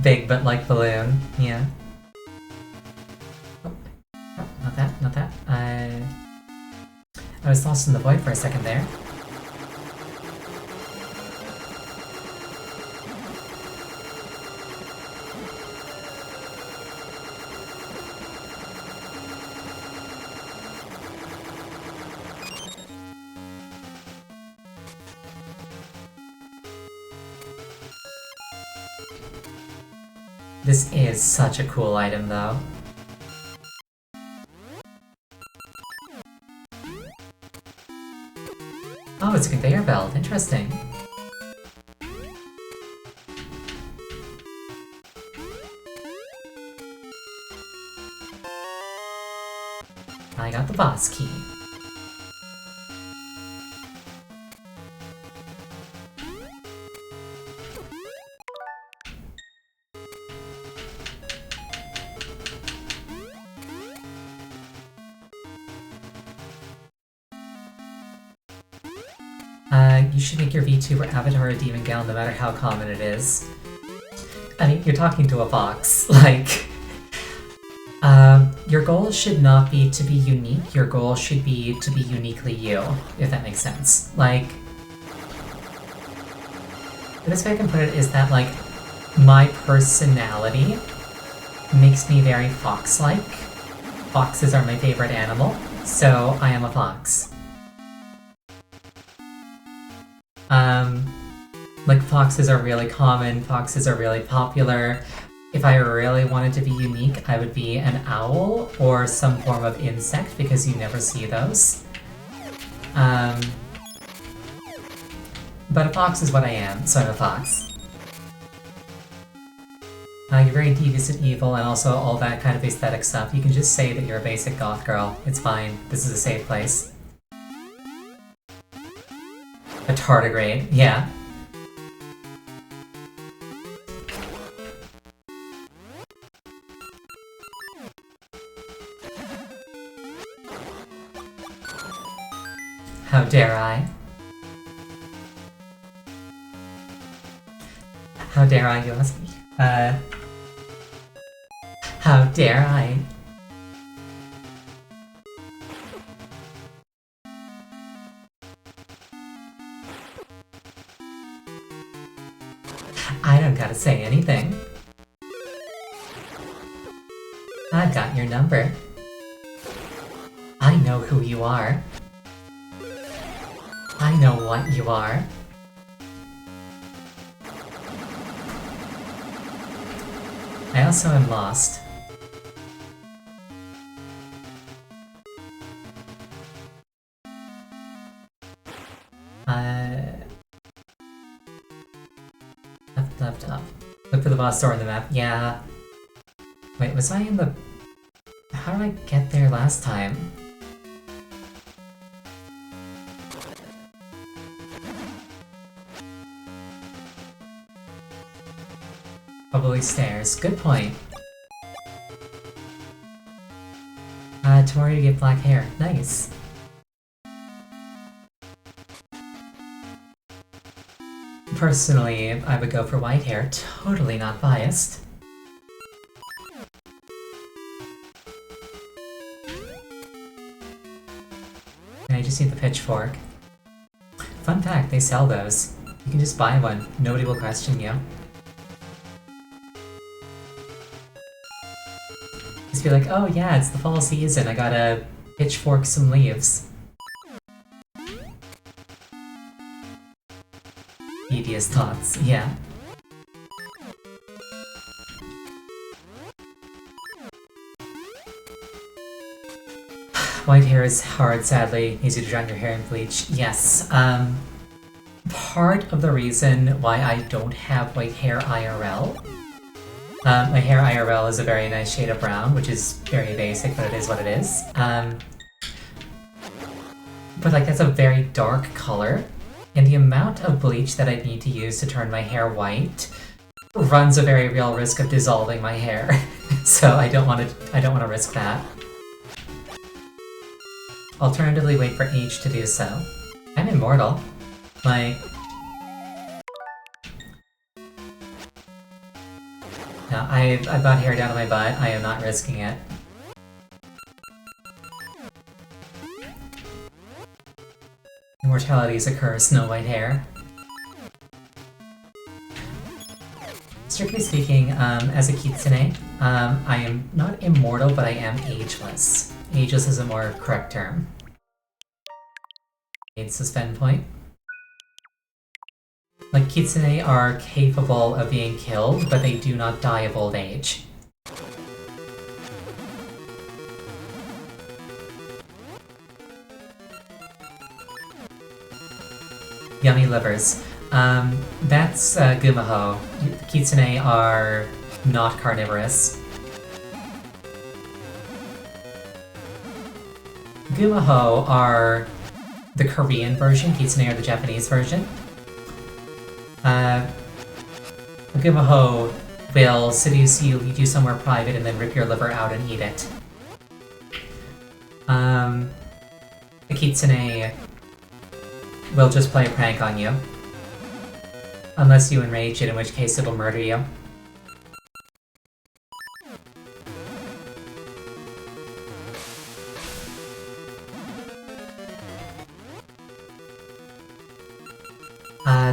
Big but like balloon, yeah. Oh, not that, not that. I was lost in the void for a second there. This is such a cool item, though. Oh, it's a conveyor belt. Interesting. I got the boss key. You should make your VTuber avatar a demon gal no matter how common it is. I mean, you're talking to a fox. Like, your goal should not be to be unique, your goal should be to be uniquely you, if that makes sense. Like, the best way I can put it is that, like, my personality makes me very fox-like. Foxes are my favorite animal, so I am a fox. Like, foxes are really common, foxes are really popular. If I really wanted to be unique, I would be an owl or some form of insect, because you never see those. But a fox is what I am, so I'm a fox. You're very devious and evil, and also all that kind of aesthetic stuff. You can just say that you're a basic goth girl. It's fine. This is a safe place. A tardigrade, yeah. How dare I? How dare I, you ask me? How dare I? I don't gotta say anything. I've got your number. I know who you are. I know what you are. I also am lost. left up. Look for the boss door on the map. Yeah. Wait, was I in the... How did I get there last time? Probably stairs. Good point. Tomorrow you get black hair. Nice. Personally, I would go for white hair. Totally not biased. And I just need the pitchfork. Fun fact, they sell those. You can just buy one. Nobody will question you. Just be like, oh yeah, it's the fall season, I gotta pitchfork some leaves. Devious thoughts, yeah. White hair is hard, sadly. Easy to drown your hair in bleach. Yes, part of the reason why I don't have white hair IRL. My hair IRL is a very nice shade of brown, which is very basic, but it is what it is. But like, that's a very dark color, and the amount of bleach that I need to use to turn my hair white runs a very real risk of dissolving my hair. So I don't want to risk that. Alternatively, wait for age to do so. I'm immortal. Like... No, I've got hair down to my butt. I am not risking it. Immortality is a curse, no white hair. Strictly speaking, as a kitsune, I am not immortal, but I am ageless. Ageless is a more correct term. Need suspend point. Like, kitsune are capable of being killed, but they do not die of old age. Yummy livers. That's Gumaho. Kitsune are not carnivorous. Gumaho are the Korean version, Kitsune are the Japanese version. Gumaho will seduce you, lead you somewhere private, and then rip your liver out and eat it. The Kitsune will just play a prank on you. Unless you enrage it, in which case it'll murder you.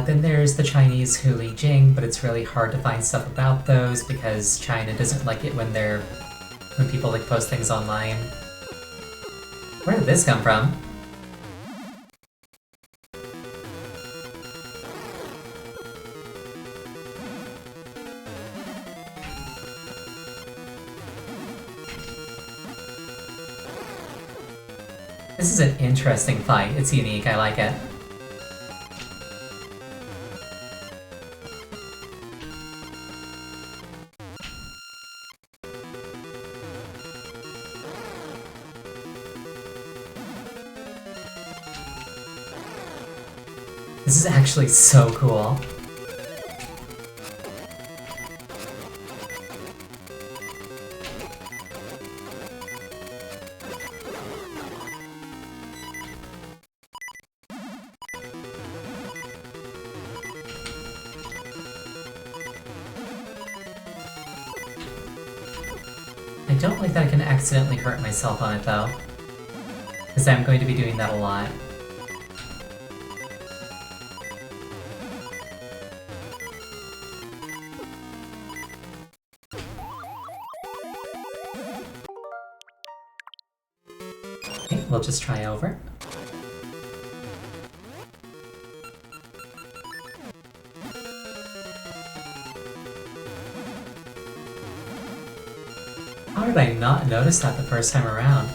Then there's the Chinese Huli Jing, but it's really hard to find stuff about those because China doesn't like it when people like post things online. Where did this come from? This is an interesting fight. It's unique, I like it. This is actually so cool. I don't like that I can accidentally hurt myself on it though, because I'm going to be doing that a lot. Okay, we'll just try over. How did I not notice that the first time around?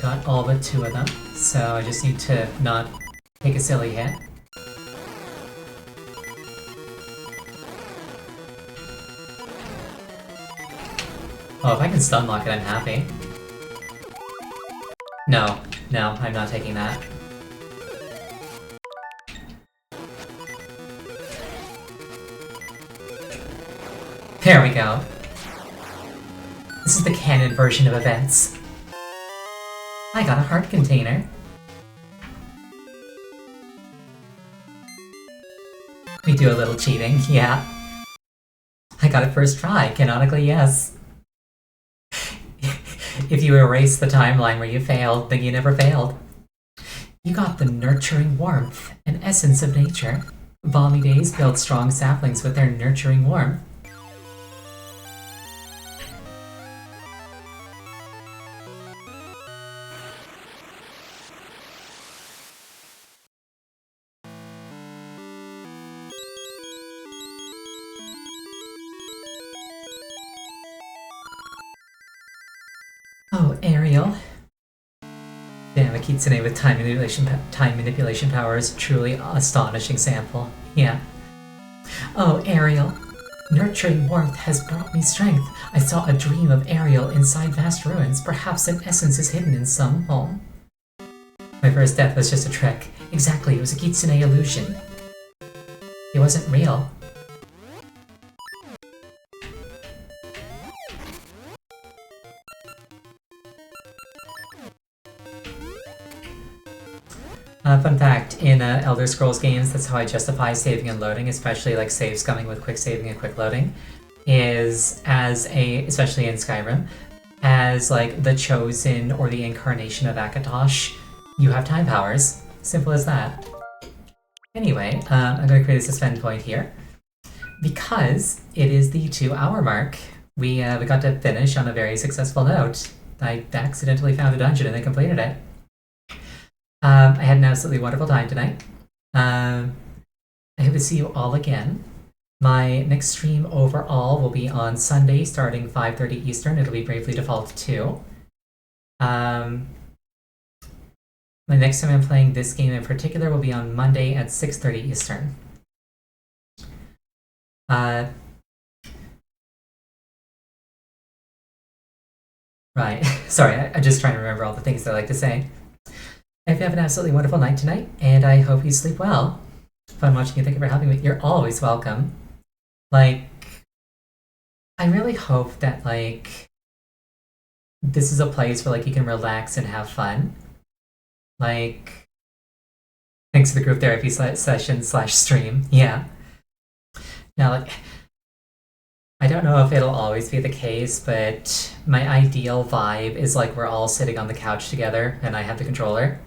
got all but 2 of them, so I just need to not take a silly hit. Oh, if I can stun lock it, I'm happy. No, I'm not taking that. There we go. This is the canon version of events. I got a heart container. We do a little cheating, yeah. I got it first try, canonically yes. If you erase the timeline where you failed, then you never failed. You got the nurturing warmth and essence of nature. Balmy days build strong saplings with their nurturing warmth. Oh, Ariel. Damn, a Kitsune with time manipulation powers. Truly astonishing sample. Yeah. Oh, Ariel. Nurturing warmth has brought me strength. I saw a dream of Ariel inside vast ruins. Perhaps an essence is hidden in some home. My first death was just a trick. Exactly, it was a Kitsune illusion. It wasn't real. Fun fact, in Elder Scrolls games, that's how I justify saving and loading, especially like saves coming with quick saving and quick loading, is especially in Skyrim, as like the chosen or the incarnation of Akatosh, you have time powers. Simple as that. Anyway, I'm going to create a suspend point here. Because it is the 2-hour mark, we got to finish on a very successful note. I accidentally found a dungeon and then completed it. I had an absolutely wonderful time tonight. I hope to see you all again. My next stream overall will be on Sunday starting 5:30 Eastern. It'll be Bravely Default 2. The next time I'm playing this game in particular will be on Monday at 6:30 Eastern. Right. Sorry, I'm just trying to remember all the things that I like to say. I hope you have an absolutely wonderful night tonight, and I hope you sleep well. Fun watching you. Thank you for having me. You're always welcome. Like, I really hope that, like, this is a place where, like, you can relax and have fun. Like, thanks for the group therapy session/stream. Yeah. Now, like, I don't know if it'll always be the case, but my ideal vibe is, like, we're all sitting on the couch together, and I have the controller.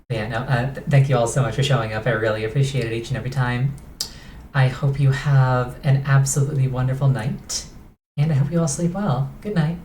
But yeah, no, thank you all so much for showing up. I really appreciate it each and every time. I hope you have an absolutely wonderful night, and I hope you all sleep well. Good night.